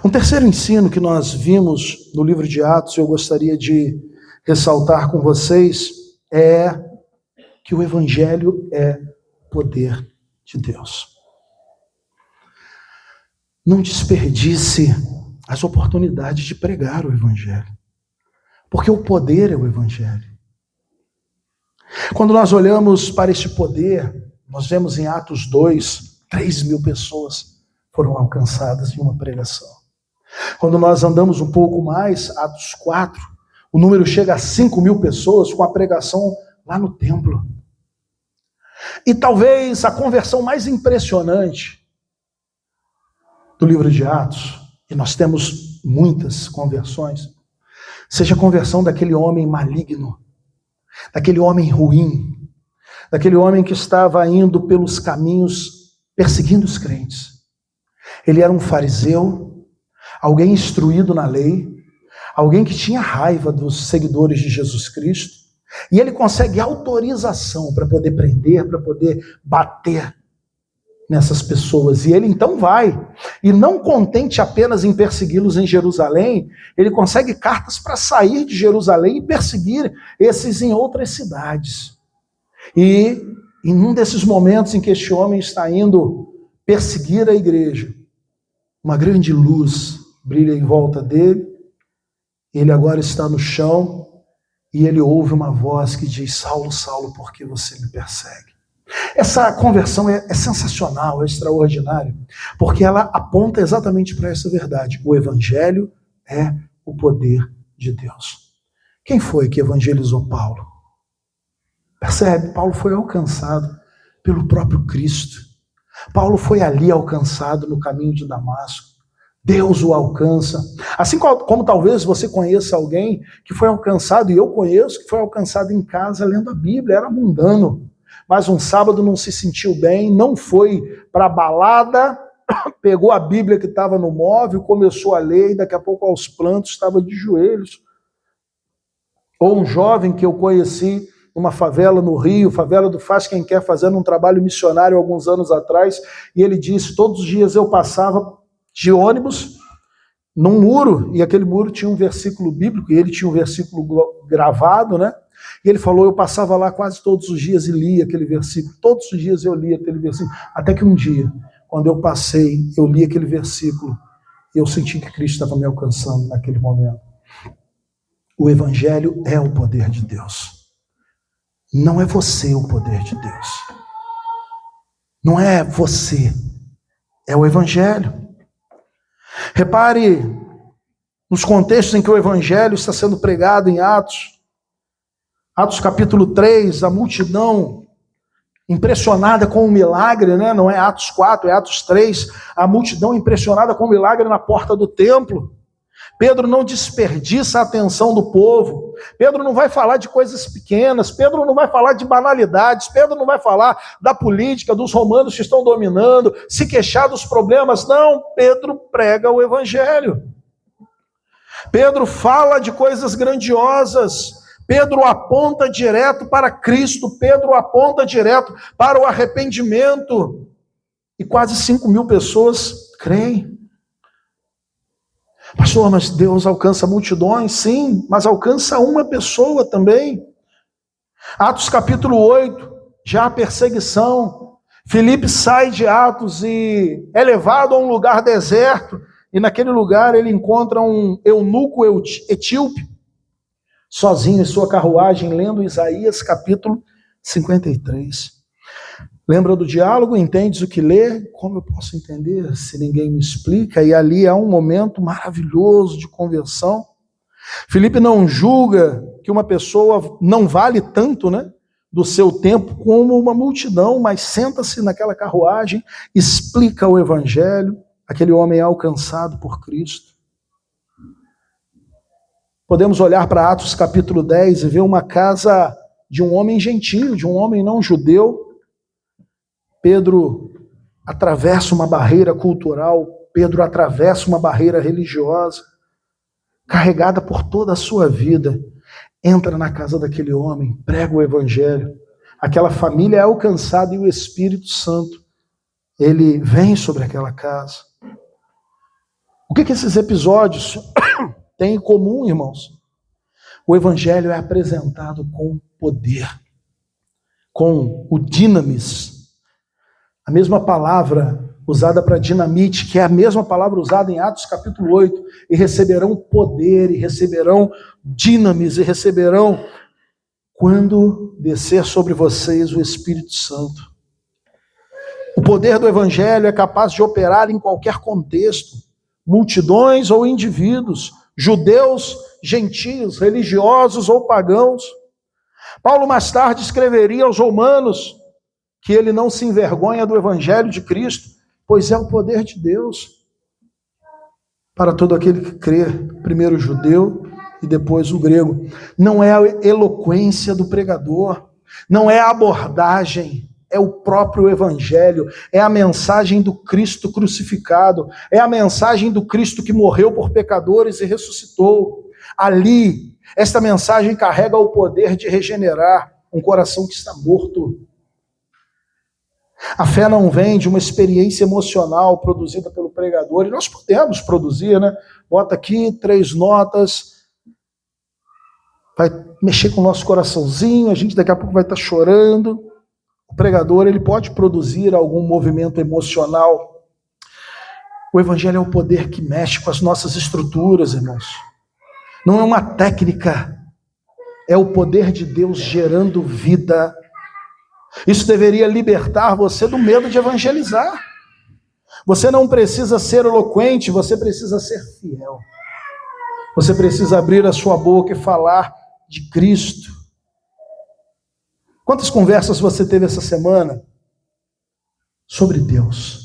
Um terceiro ensino que nós vimos no livro de Atos, eu gostaria de ressaltar com vocês, é que o Evangelho é poder de Deus. não desperdice as oportunidades de pregar o Evangelho. Porque o poder é o Evangelho. Quando nós olhamos para este poder, nós vemos em Atos 2, 3.000 pessoas foram alcançadas em uma pregação. Quando nós andamos um pouco mais, Atos 4, o número chega a 5.000 pessoas com a pregação lá no templo. E talvez a conversão mais impressionante do livro de Atos, e nós temos muitas conversões, seja a conversão daquele homem maligno, daquele homem ruim, daquele homem que estava indo pelos caminhos perseguindo os crentes. Ele era um fariseu, alguém instruído na lei, alguém que tinha raiva dos seguidores de Jesus Cristo, e ele consegue autorização para poder prender, para poder bater nessas pessoas. E ele então vai, e não contente apenas em persegui-los em Jerusalém, ele consegue cartas para sair de Jerusalém e perseguir esses em outras cidades. E em um desses momentos em que este homem está indo perseguir a igreja, uma grande luz brilha em volta dele, ele agora está no chão, e ele ouve uma voz que diz: Saulo, Saulo, por que você me persegue? Essa conversão é sensacional, é extraordinária, porque ela aponta exatamente para essa verdade. O Evangelho é o poder de Deus. Quem foi que evangelizou Paulo? Percebe? Paulo foi alcançado pelo próprio Cristo. Paulo foi ali alcançado no caminho de Damasco. Deus o alcança. Assim como talvez você conheça alguém que foi alcançado, e eu conheço, que foi alcançado em casa lendo a Bíblia, era mundano. Mas um sábado não se sentiu bem, não foi para a balada, pegou a Bíblia que estava no móvel, começou a ler, e daqui a pouco aos prantos estava de joelhos. Ou um jovem que eu conheci numa favela no Rio, favela do Faz Quem Quer, fazendo um trabalho missionário alguns anos atrás, e ele disse: todos os dias eu passava de ônibus num muro, e aquele muro tinha um versículo bíblico, e ele tinha um versículo gravado, né? E ele falou: eu passava lá quase todos os dias e lia aquele versículo, todos os dias eu lia aquele versículo, até que um dia, quando eu passei, eu li aquele versículo, e eu senti que Cristo estava me alcançando naquele momento. O Evangelho é o poder de Deus. Não é você o poder de Deus. Não é você, é o Evangelho. Repare nos contextos em que o Evangelho está sendo pregado em Atos. Atos capítulo 3, a multidão impressionada com o milagre, né? Não é Atos 4, é Atos 3, a multidão impressionada com o milagre na porta do templo. Pedro não desperdiça a atenção do povo. Pedro não vai falar de coisas pequenas, Pedro não vai falar de banalidades, Pedro não vai falar da política, dos romanos que estão dominando, se queixar dos problemas. Não, Pedro prega o Evangelho. Pedro fala de coisas grandiosas. Pedro aponta direto para Cristo, Pedro aponta direto para o arrependimento. E quase 5.000 pessoas creem. Pastor, mas Deus alcança multidões? Sim, mas alcança uma pessoa também. Atos capítulo 8, já a perseguição. Filipe sai de Atos e é levado a um lugar deserto, e naquele lugar ele encontra um eunuco etíope, sozinho em sua carruagem, lendo Isaías capítulo 53. Lembra do diálogo? Entendes o que lê? Como eu posso entender se ninguém me explica? E ali há um momento maravilhoso de conversão. Filipe não julga que uma pessoa não vale tanto, né, do seu tempo como uma multidão, mas senta-se naquela carruagem, explica o Evangelho. Aquele homem é alcançado por Cristo. Podemos olhar para Atos capítulo 10 e ver uma casa de um homem gentio, de um homem não judeu. Pedro atravessa uma barreira cultural, Pedro atravessa uma barreira religiosa, carregada por toda a sua vida, entra na casa daquele homem, prega o Evangelho. Aquela família é alcançada e o Espírito Santo, ele vem sobre aquela casa. O que esses episódios têm em comum, irmãos? O Evangelho é apresentado com poder, com o dinamis. A mesma palavra usada para dinamite, que é a mesma palavra usada em Atos capítulo 8, e receberão poder, e receberão dinamis, e receberão quando descer sobre vocês o Espírito Santo. O poder do Evangelho é capaz de operar em qualquer contexto, multidões ou indivíduos, judeus, gentios, religiosos ou pagãos. Paulo mais tarde escreveria aos romanos que ele não se envergonha do Evangelho de Cristo, pois é o poder de Deus para todo aquele que crê, primeiro o judeu e depois o grego. Não é a eloquência do pregador, não é a abordagem, é o próprio Evangelho, é a mensagem do Cristo crucificado, é a mensagem do Cristo que morreu por pecadores e ressuscitou. Ali, esta mensagem carrega o poder de regenerar um coração que está morto. A fé não vem de uma experiência emocional produzida pelo pregador, e nós podemos produzir, né? Bota aqui 3 notas, vai mexer com o nosso coraçãozinho, a gente daqui a pouco vai estar chorando. O pregador, ele pode produzir algum movimento emocional. O Evangelho é o poder que mexe com as nossas estruturas, irmãos. Não é uma técnica, é o poder de Deus gerando vida. Isso deveria libertar você do medo de evangelizar. Você não precisa ser eloquente, você precisa ser fiel. Você precisa abrir a sua boca e falar de Cristo. Quantas conversas você teve essa semana sobre Deus?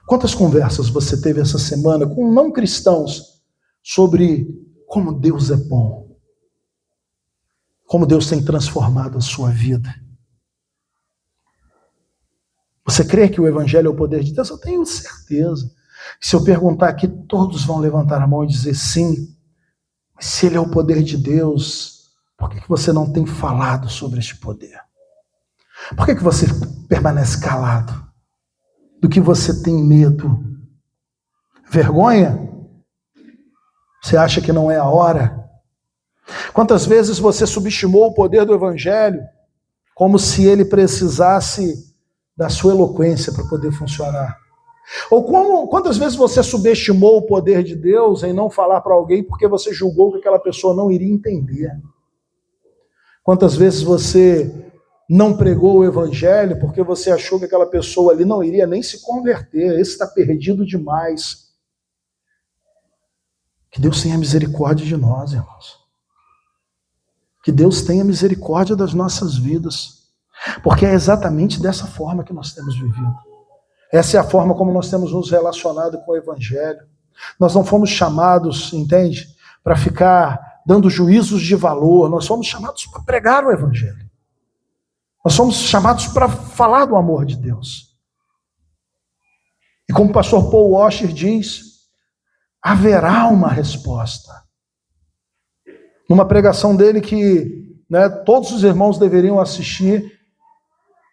Quantas conversas você teve essa semana com não cristãos sobre como Deus é bom? Como Deus tem transformado a sua vida? Você crê que o Evangelho é o poder de Deus? Eu tenho certeza. Se eu perguntar aqui, todos vão levantar a mão e dizer sim. Mas se ele é o poder de Deus, por que você não tem falado sobre este poder? Por que você permanece calado? Do que você tem medo? Vergonha? Você acha que não é a hora? Quantas vezes você subestimou o poder do Evangelho como se ele precisasse da sua eloquência para poder funcionar? Ou quantas vezes você subestimou o poder de Deus em não falar para alguém porque você julgou que aquela pessoa não iria entender? Quantas vezes você não pregou o Evangelho porque você achou que aquela pessoa ali não iria nem se converter? Esse está perdido demais. Que Deus tenha misericórdia de nós, irmãos. Que Deus tenha misericórdia das nossas vidas. Porque é exatamente dessa forma que nós temos vivido. Essa é a forma como nós temos nos relacionado com o Evangelho. Nós não fomos chamados, entende? Para ficar dando juízos de valor. Nós fomos chamados para pregar o Evangelho. Nós somos chamados para falar do amor de Deus. E como o pastor Paul Washer diz, haverá uma resposta. Numa pregação dele que todos os irmãos deveriam assistir,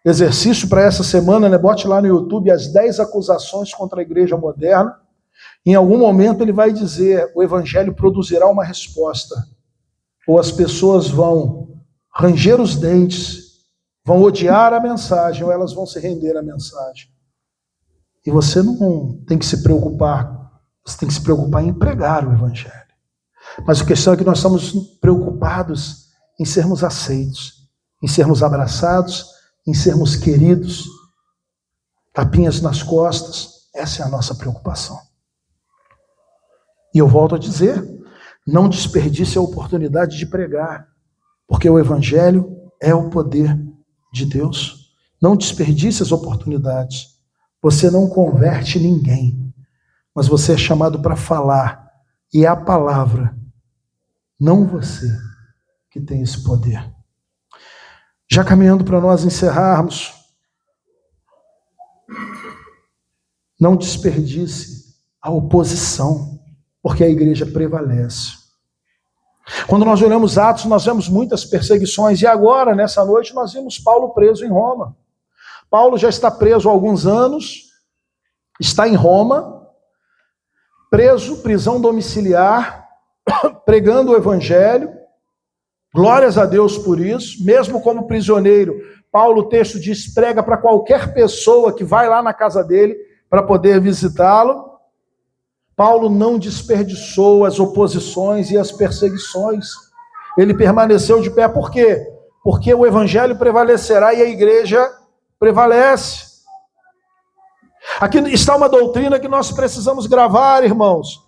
exercício para essa semana, bote lá no YouTube as 10 acusações contra a igreja moderna. Em algum momento ele vai dizer, o Evangelho produzirá uma resposta. Ou as pessoas vão ranger os dentes, vão odiar a mensagem, ou elas vão se render à mensagem. E você não tem que se preocupar, você tem que se preocupar em pregar o Evangelho. Mas a questão é que nós estamos preocupados em sermos aceitos, em sermos abraçados, em sermos queridos, tapinhas nas costas. Essa é a nossa preocupação. E eu volto a dizer, não desperdice a oportunidade de pregar, porque o Evangelho é o poder de Deus. Não desperdice as oportunidades. Você não converte ninguém, mas você é chamado para falar, e é a palavra, não você, que tem esse poder. Já caminhando para nós encerrarmos, não desperdice a oposição, porque a igreja prevalece. Quando nós olhamos Atos, nós vemos muitas perseguições, e agora, nessa noite, nós vimos Paulo preso em Roma. Paulo já está preso há alguns anos, está em Roma, preso, prisão domiciliar, pregando o Evangelho. Glórias a Deus por isso. Mesmo como prisioneiro, Paulo, o texto diz, prega para qualquer pessoa que vai lá na casa dele para poder visitá-lo. Paulo não desperdiçou as oposições e as perseguições. Ele permaneceu de pé. Por quê? Porque o evangelho prevalecerá e a igreja prevalece. Aqui está uma doutrina que nós precisamos gravar, irmãos.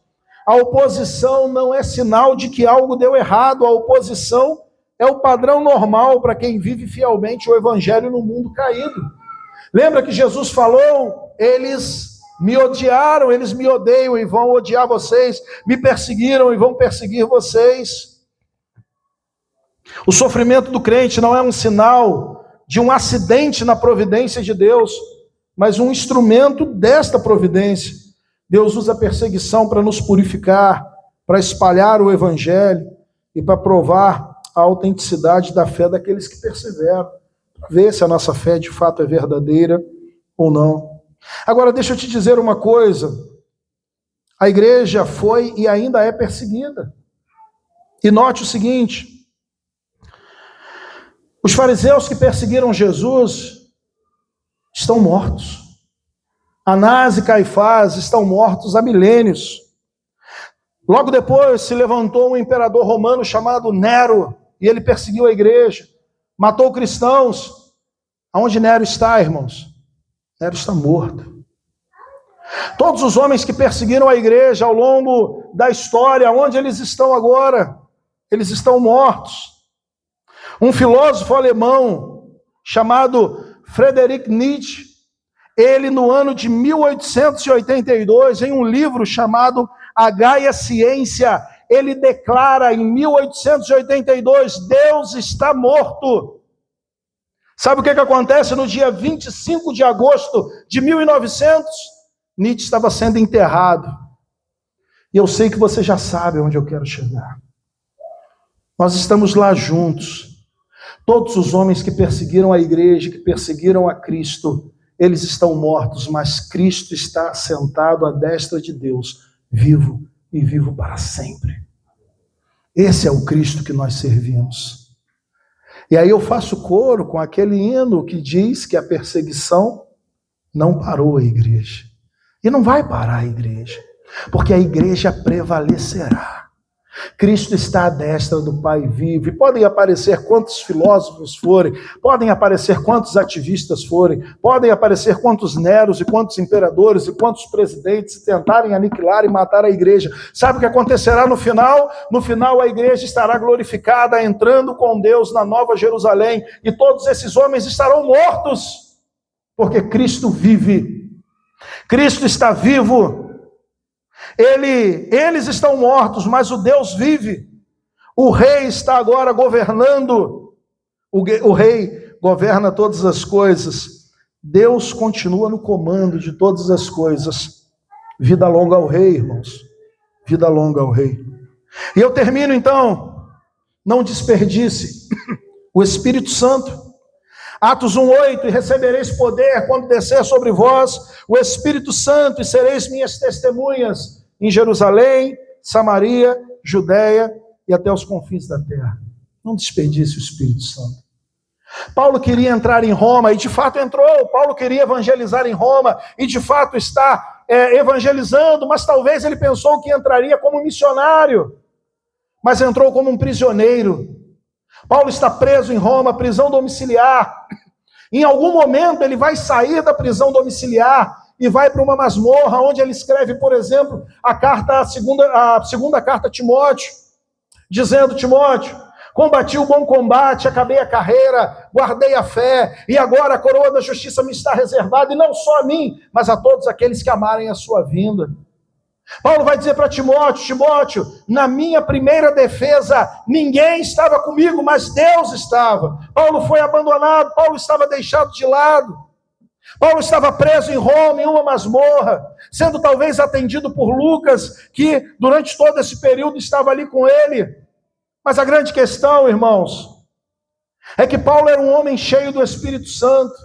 A oposição não é sinal de que algo deu errado. A oposição é o padrão normal para quem vive fielmente o evangelho no mundo caído. Lembra que Jesus falou, eles me odiaram, eles me odeiam e vão odiar vocês, me perseguiram e vão perseguir vocês. O sofrimento do crente não é um sinal de um acidente na providência de Deus, mas um instrumento desta providência. Deus usa a perseguição para nos purificar, para espalhar o evangelho e para provar a autenticidade da fé daqueles que perseveram, para ver se a nossa fé de fato é verdadeira ou não. Agora, deixa eu te dizer uma coisa, a igreja foi e ainda é perseguida. E note o seguinte, os fariseus que perseguiram Jesus estão mortos. Anás e Caifás estão mortos há milênios. Logo depois se levantou um imperador romano chamado Nero, e ele perseguiu a igreja, matou cristãos. Aonde Nero está, irmãos? Nero está morto. Todos os homens que perseguiram a igreja ao longo da história, onde eles estão agora? Eles estão mortos. Um filósofo alemão chamado Friedrich Nietzsche, ele no ano de 1882, em um livro chamado A Gaia Ciência, ele declara em 1882, Deus está morto. Sabe o que acontece no dia 25 de agosto de 1900? Nietzsche estava sendo enterrado. E eu sei que você já sabe onde eu quero chegar. Nós estamos lá juntos. Todos os homens que perseguiram a igreja, que perseguiram a Cristo, eles estão mortos, mas Cristo está sentado à destra de Deus, vivo e vivo para sempre. Esse é o Cristo que nós servimos. E aí eu faço coro com aquele hino que diz que a perseguição não parou a igreja. E não vai parar a igreja, porque a igreja prevalecerá. Cristo está à destra do Pai vivo, e podem aparecer quantos filósofos forem, podem aparecer quantos ativistas forem, podem aparecer quantos Neros e quantos imperadores e quantos presidentes tentarem aniquilar e matar a igreja. Sabe o que acontecerá no final? No final a igreja estará glorificada, entrando com Deus na Nova Jerusalém, e todos esses homens estarão mortos, porque Cristo vive. Cristo está vivo. Eles estão mortos, mas o Deus vive. O rei está agora governando. O rei governa todas as coisas. Deus continua no comando de todas as coisas. Vida longa ao rei, irmãos. Vida longa ao rei. E eu termino então. Não desperdice o Espírito Santo. Atos 1:8, e recebereis poder quando descer sobre vós o Espírito Santo, e sereis minhas testemunhas em Jerusalém, Samaria, Judeia e até os confins da terra. Não desperdice o Espírito Santo. Paulo queria entrar em Roma, e de fato entrou. Paulo queria evangelizar em Roma, e de fato está evangelizando, mas talvez ele pensou que entraria como missionário, mas entrou como um prisioneiro. Paulo está preso em Roma, prisão domiciliar. Em algum momento ele vai sair da prisão domiciliar e vai para uma masmorra, onde ele escreve, por exemplo, a segunda carta a Timóteo, dizendo: Timóteo, combati o bom combate, acabei a carreira, guardei a fé, e agora a coroa da justiça me está reservada, e não só a mim, mas a todos aqueles que amarem a sua vinda. Paulo vai dizer para Timóteo: Timóteo, na minha primeira defesa, ninguém estava comigo, mas Deus estava. Paulo foi abandonado, Paulo estava deixado de lado. Paulo estava preso em Roma, em uma masmorra, sendo talvez atendido por Lucas, que durante todo esse período estava ali com ele. Mas a grande questão, irmãos, é que Paulo era um homem cheio do Espírito Santo,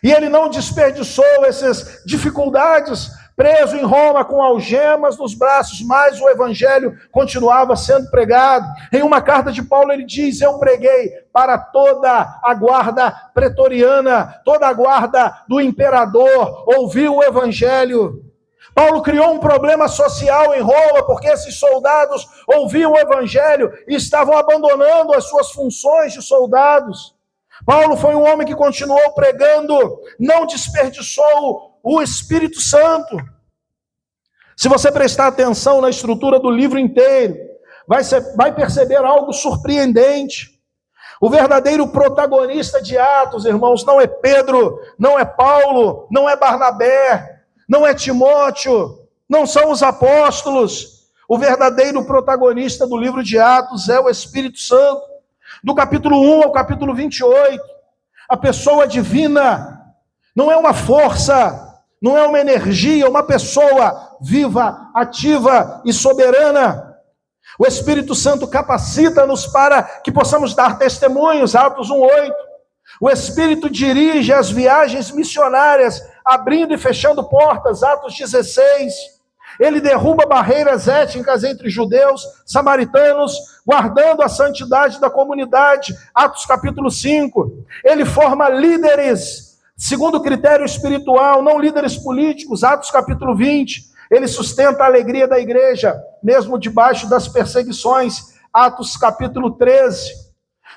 e ele não desperdiçou essas dificuldades preso em Roma com algemas nos braços, mas o evangelho continuava sendo pregado. Em uma carta de Paulo ele diz: eu preguei para toda a guarda pretoriana, toda a guarda do imperador, ouviu o evangelho. Paulo criou um problema social em Roma, porque esses soldados ouviam o evangelho e estavam abandonando as suas funções de soldados. Paulo foi um homem que continuou pregando, não desperdiçou o Espírito Santo. Se você prestar atenção na estrutura do livro inteiro, vai perceber algo surpreendente. O verdadeiro protagonista de Atos, irmãos, não é Pedro, não é Paulo, não é Barnabé, não é Timóteo, não são os apóstolos. O verdadeiro protagonista do livro de Atos é o Espírito Santo. Do capítulo 1 ao capítulo 28, a pessoa divina não é uma força, não é uma energia, é uma pessoa viva, ativa e soberana. O Espírito Santo capacita-nos para que possamos dar testemunhos, Atos 1:8. O Espírito dirige as viagens missionárias, abrindo e fechando portas, Atos 16. Ele derruba barreiras étnicas entre judeus, samaritanos, guardando a santidade da comunidade, Atos capítulo 5. Ele forma líderes, segundo o critério espiritual, não líderes políticos, Atos capítulo 20. Ele sustenta a alegria da igreja, mesmo debaixo das perseguições, Atos capítulo 13.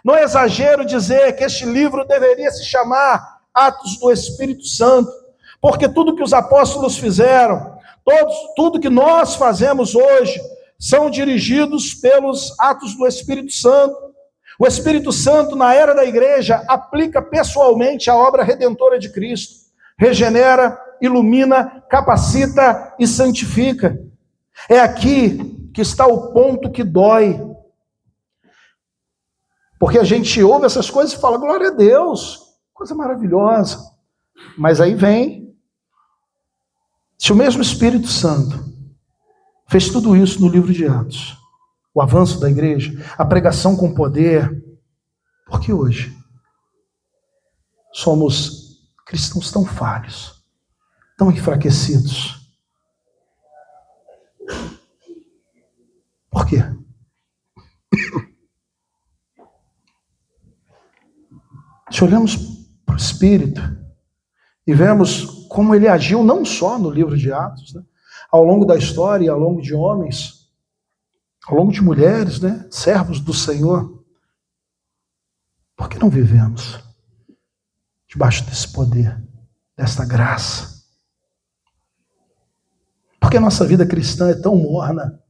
Não é exagero dizer que este livro deveria se chamar Atos do Espírito Santo, porque tudo que os apóstolos fizeram, tudo que nós fazemos hoje, são dirigidos pelos atos do Espírito Santo. O Espírito Santo, na era da igreja, aplica pessoalmente a obra redentora de Cristo. Regenera, ilumina, capacita e santifica. É aqui que está o ponto que dói. Porque a gente ouve essas coisas e fala, glória a Deus, coisa maravilhosa. Mas aí vem, se o mesmo Espírito Santo fez tudo isso no livro de Atos, o avanço da igreja, a pregação com poder, por que hoje somos cristãos tão falhos, tão enfraquecidos? Por quê? Se olhamos para o Espírito e vemos como ele agiu não só no livro de Atos, né? Ao longo da história, ao longo de homens, ao longo de mulheres, né? Servos do Senhor, por que não vivemos debaixo desse poder, desta graça? Por que a nossa vida cristã é tão morna?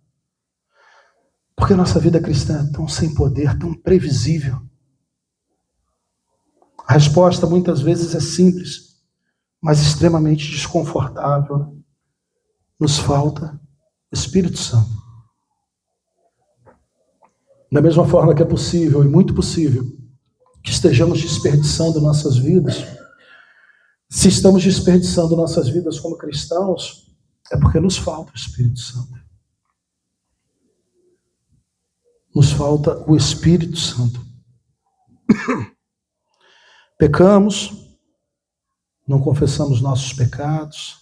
Por que a nossa vida cristã é tão sem poder, tão previsível? A resposta muitas vezes é simples, mas extremamente desconfortável. Nos falta o Espírito Santo. Da mesma forma que é possível, e muito possível, que estejamos desperdiçando nossas vidas, se estamos desperdiçando nossas vidas como cristãos, é porque nos falta o Espírito Santo. Nos falta o Espírito Santo. Pecamos, não confessamos nossos pecados,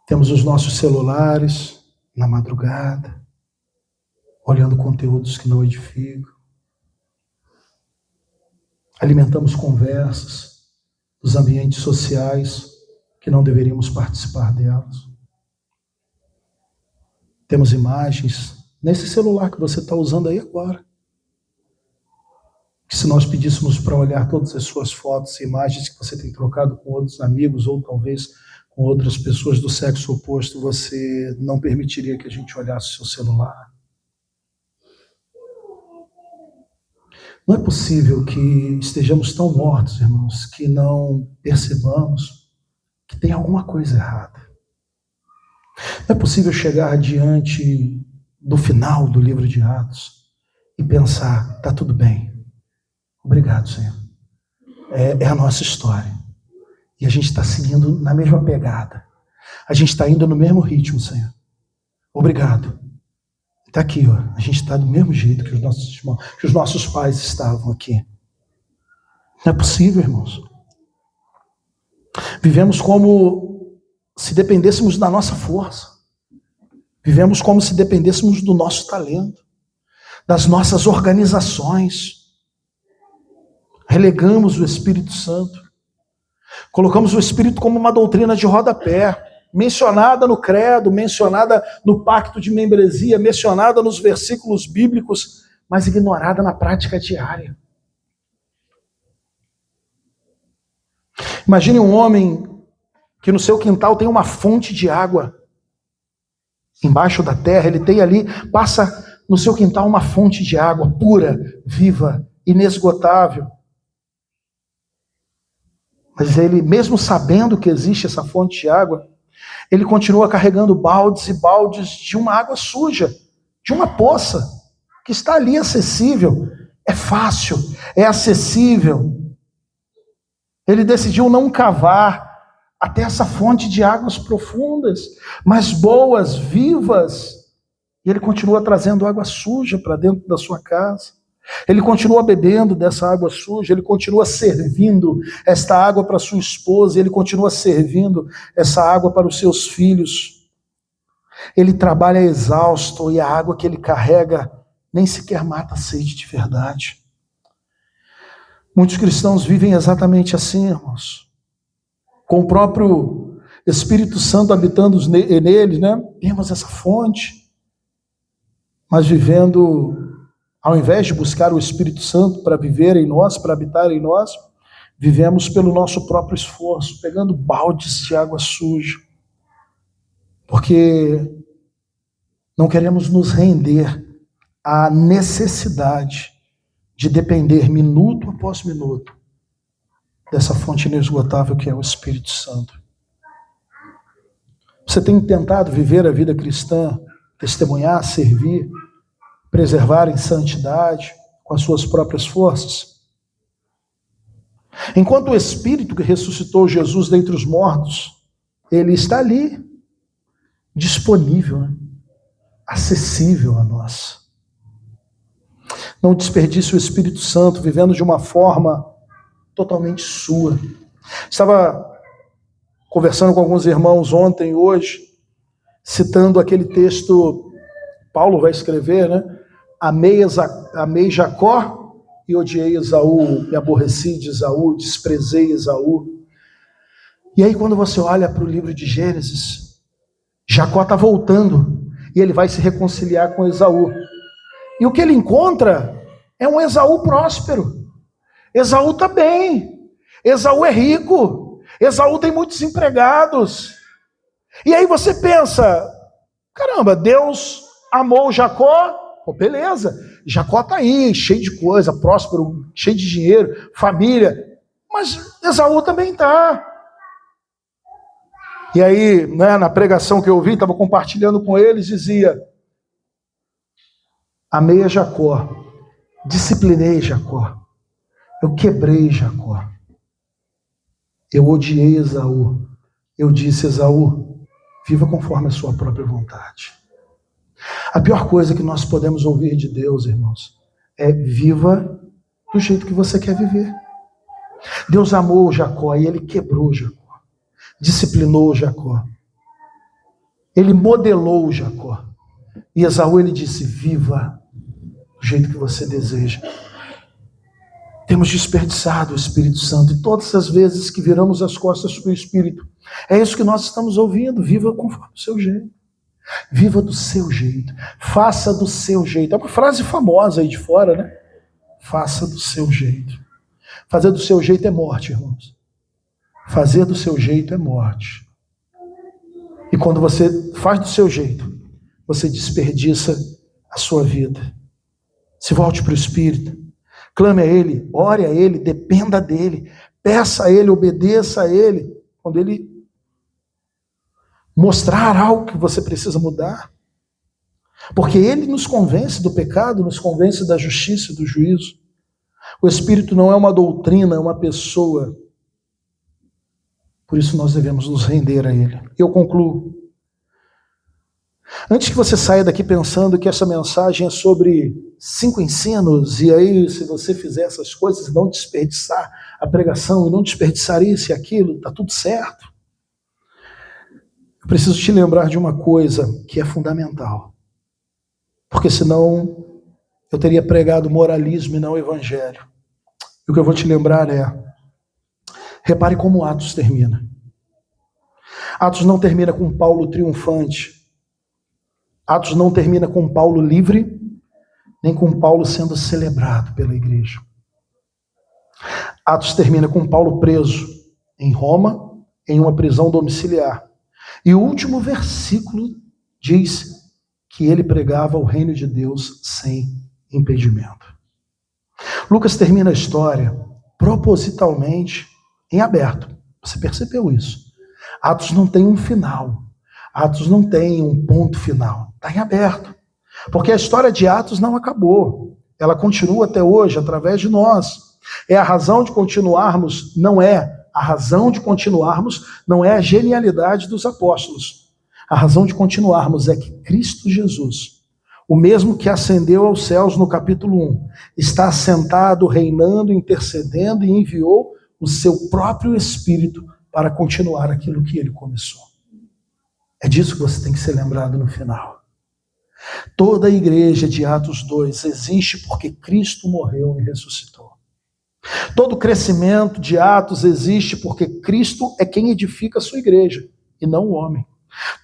temos os nossos celulares na madrugada, olhando conteúdos que não edificam, alimentamos conversas dos ambientes sociais que não deveríamos participar delas. Temos imagens nesse celular que você está usando aí agora, que se nós pedíssemos para olhar todas as suas fotos e imagens que você tem trocado com outros amigos ou talvez com outras pessoas do sexo oposto, você não permitiria que a gente olhasse o seu celular. Não é possível que estejamos tão mortos, irmãos, que não percebamos que tem alguma coisa errada. Não é possível chegar diante do final do livro de Atos e pensar, está tudo bem. Obrigado, Senhor. É a nossa história. E a gente está seguindo na mesma pegada. A gente está indo no mesmo ritmo, Senhor. Obrigado. Está aqui, ó. A gente está do mesmo jeito que os nossos pais estavam aqui. Não é possível, irmãos. Vivemos como se dependêssemos da nossa força. Vivemos como se dependêssemos do nosso talento, das nossas organizações. Relegamos o Espírito Santo. Colocamos o Espírito como uma doutrina de rodapé, mencionada no credo, mencionada no pacto de membresia, mencionada nos versículos bíblicos, mas ignorada na prática diária. Imagine um homem que no seu quintal tem uma fonte de água embaixo da terra, ele tem ali, passa no seu quintal uma fonte de água pura, viva, inesgotável. Mas ele, mesmo sabendo que existe essa fonte de água, ele continua carregando baldes e baldes de uma água suja, de uma poça, que está ali acessível, é fácil, é acessível. Ele decidiu não cavar até essa fonte de águas profundas, mas boas, vivas, e ele continua trazendo água suja para dentro da sua casa. Ele continua bebendo dessa água suja, ele continua servindo esta água para sua esposa, ele continua servindo essa água para os seus filhos. Ele trabalha exausto e a água que ele carrega nem sequer mata a sede de verdade. Muitos cristãos vivem exatamente assim, irmãos. Com o próprio Espírito Santo habitando neles, né? Temos essa fonte, mas vivendo, ao invés de buscar o Espírito Santo para viver em nós, para habitar em nós, vivemos pelo nosso próprio esforço, pegando baldes de água suja, porque não queremos nos render à necessidade de depender minuto após minuto dessa fonte inesgotável que é o Espírito Santo. Você tem tentado viver a vida cristã, testemunhar, servir, preservar em santidade, com as suas próprias forças? Enquanto o Espírito que ressuscitou Jesus dentre os mortos, ele está ali, disponível, né? Acessível a nós. Não desperdice o Espírito Santo vivendo de uma forma totalmente sua. Estava conversando com alguns irmãos ontem e hoje, citando aquele texto, Paulo vai escrever, né? Amei Jacó e odiei Esaú, me aborreci de Esaú, desprezei Esaú. E aí quando você olha para o livro de Gênesis, Jacó está voltando e ele vai se reconciliar com Esaú. E o que ele encontra é um Esaú próspero. Esaú está bem, Esaú é rico, Esaú tem muitos empregados. E aí você pensa, caramba, Deus amou Jacó, pô, beleza, Jacó está aí, cheio de coisa, próspero, cheio de dinheiro, família, mas Esaú também está. E aí, né, na pregação que eu ouvi, estava compartilhando com eles, dizia, amei a Jacó, disciplinei Jacó, eu quebrei Jacó, eu odiei Esaú, eu disse, Esaú, viva conforme a sua própria vontade. A pior coisa que nós podemos ouvir de Deus, irmãos, é viva do jeito que você quer viver. Deus amou Jacó e ele quebrou Jacó, disciplinou Jacó, ele modelou Jacó. E Esaú, ele disse, viva do jeito que você deseja. Temos desperdiçado o Espírito Santo, e todas as vezes que viramos as costas para o Espírito, é isso que nós estamos ouvindo, viva conforme o seu jeito. Viva do seu jeito, faça do seu jeito. É uma frase famosa aí de fora, né? Faça do seu jeito. Fazer do seu jeito é morte, irmãos. Fazer do seu jeito é morte. E quando você faz do seu jeito, você desperdiça a sua vida. Se volte para o Espírito, clame a Ele, ore a Ele, dependa dEle, peça a Ele, obedeça a Ele. Quando Ele mostrar algo que você precisa mudar, porque Ele nos convence do pecado, nos convence da justiça e do juízo. O Espírito não é uma doutrina, é uma pessoa. Por isso nós devemos nos render a Ele. Eu concluo. Antes que você saia daqui pensando que essa mensagem é sobre 5 ensinos, e aí se você fizer essas coisas, não desperdiçar a pregação, e não desperdiçar isso e aquilo, tá tudo certo. Eu preciso te lembrar de uma coisa que é fundamental. Porque senão eu teria pregado moralismo e não evangelho. E o que eu vou te lembrar é, repare como Atos termina. Atos não termina com Paulo triunfante. Atos não termina com Paulo livre, nem com Paulo sendo celebrado pela igreja. Atos termina com Paulo preso em Roma, em uma prisão domiciliar. E o último versículo diz que ele pregava o reino de Deus sem impedimento. Lucas termina a história propositalmente em aberto. Você percebeu isso? Atos não tem um final. Atos não tem um ponto final. Está em aberto. Porque a história de Atos não acabou. Ela continua até hoje, através de nós. A razão de continuarmos não é a genialidade dos apóstolos. A razão de continuarmos é que Cristo Jesus, o mesmo que ascendeu aos céus no capítulo 1, está assentado, reinando, intercedendo e enviou o seu próprio Espírito para continuar aquilo que ele começou. É disso que você tem que ser lembrado no final. Toda a igreja de Atos 2 existe porque Cristo morreu e ressuscitou. Todo o crescimento de Atos existe porque Cristo é quem edifica a sua igreja e não o homem.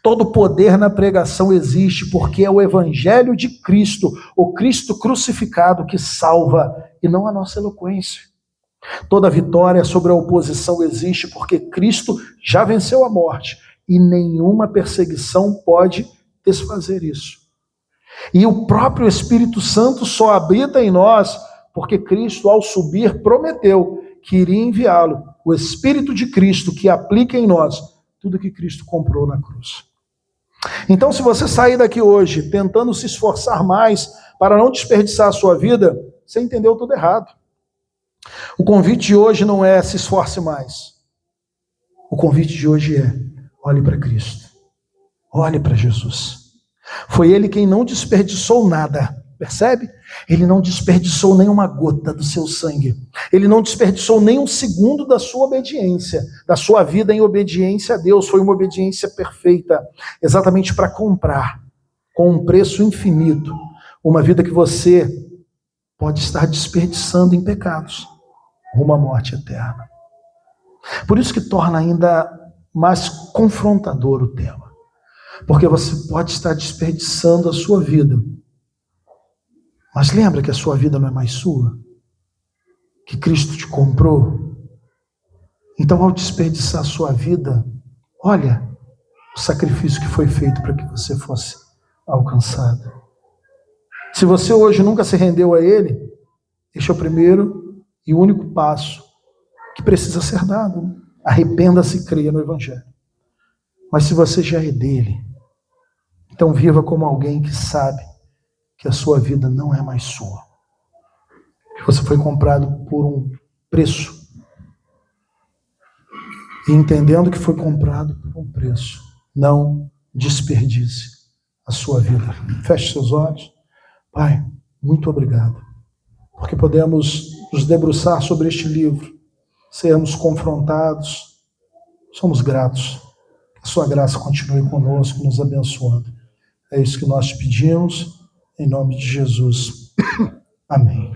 Todo o poder na pregação existe porque é o evangelho de Cristo, o Cristo crucificado, que salva e não a nossa eloquência. Toda vitória sobre a oposição existe porque Cristo já venceu a morte e nenhuma perseguição pode desfazer isso. E o próprio Espírito Santo só habita em nós porque Cristo, ao subir, prometeu que iria enviá-lo, o Espírito de Cristo, que aplica em nós tudo que Cristo comprou na cruz. Então, se você sair daqui hoje tentando se esforçar mais para não desperdiçar a sua vida, você entendeu tudo errado. O convite de hoje não é se esforce mais. O convite de hoje é olhe para Cristo. Olhe para Jesus. Foi Ele quem não desperdiçou nada. Percebe? Ele não desperdiçou nenhuma gota do seu sangue. Ele não desperdiçou nem um segundo da sua obediência, da sua vida em obediência a Deus. Foi uma obediência perfeita, exatamente para comprar, com um preço infinito, uma vida que você pode estar desperdiçando em pecados, rumo à morte eterna. Por isso que torna ainda mais confrontador o tema. Porque você pode estar desperdiçando a sua vida. Mas lembra que a sua vida não é mais sua? Que Cristo te comprou? Então, ao desperdiçar a sua vida, olha o sacrifício que foi feito para que você fosse alcançado. Se você hoje nunca se rendeu a Ele, este é o primeiro e único passo que precisa ser dado. Né? Arrependa-se e creia no Evangelho. Mas se você já é dele, então viva como alguém que sabe que a sua vida não é mais sua. Que você foi comprado por um preço. E entendendo que foi comprado por um preço, não desperdice a sua vida. Feche seus olhos. Pai, muito obrigado. Porque podemos nos debruçar sobre este livro, sermos confrontados. Somos gratos. Que a sua graça continue conosco, nos abençoando. É isso que nós te pedimos. Em nome de Jesus. Amém.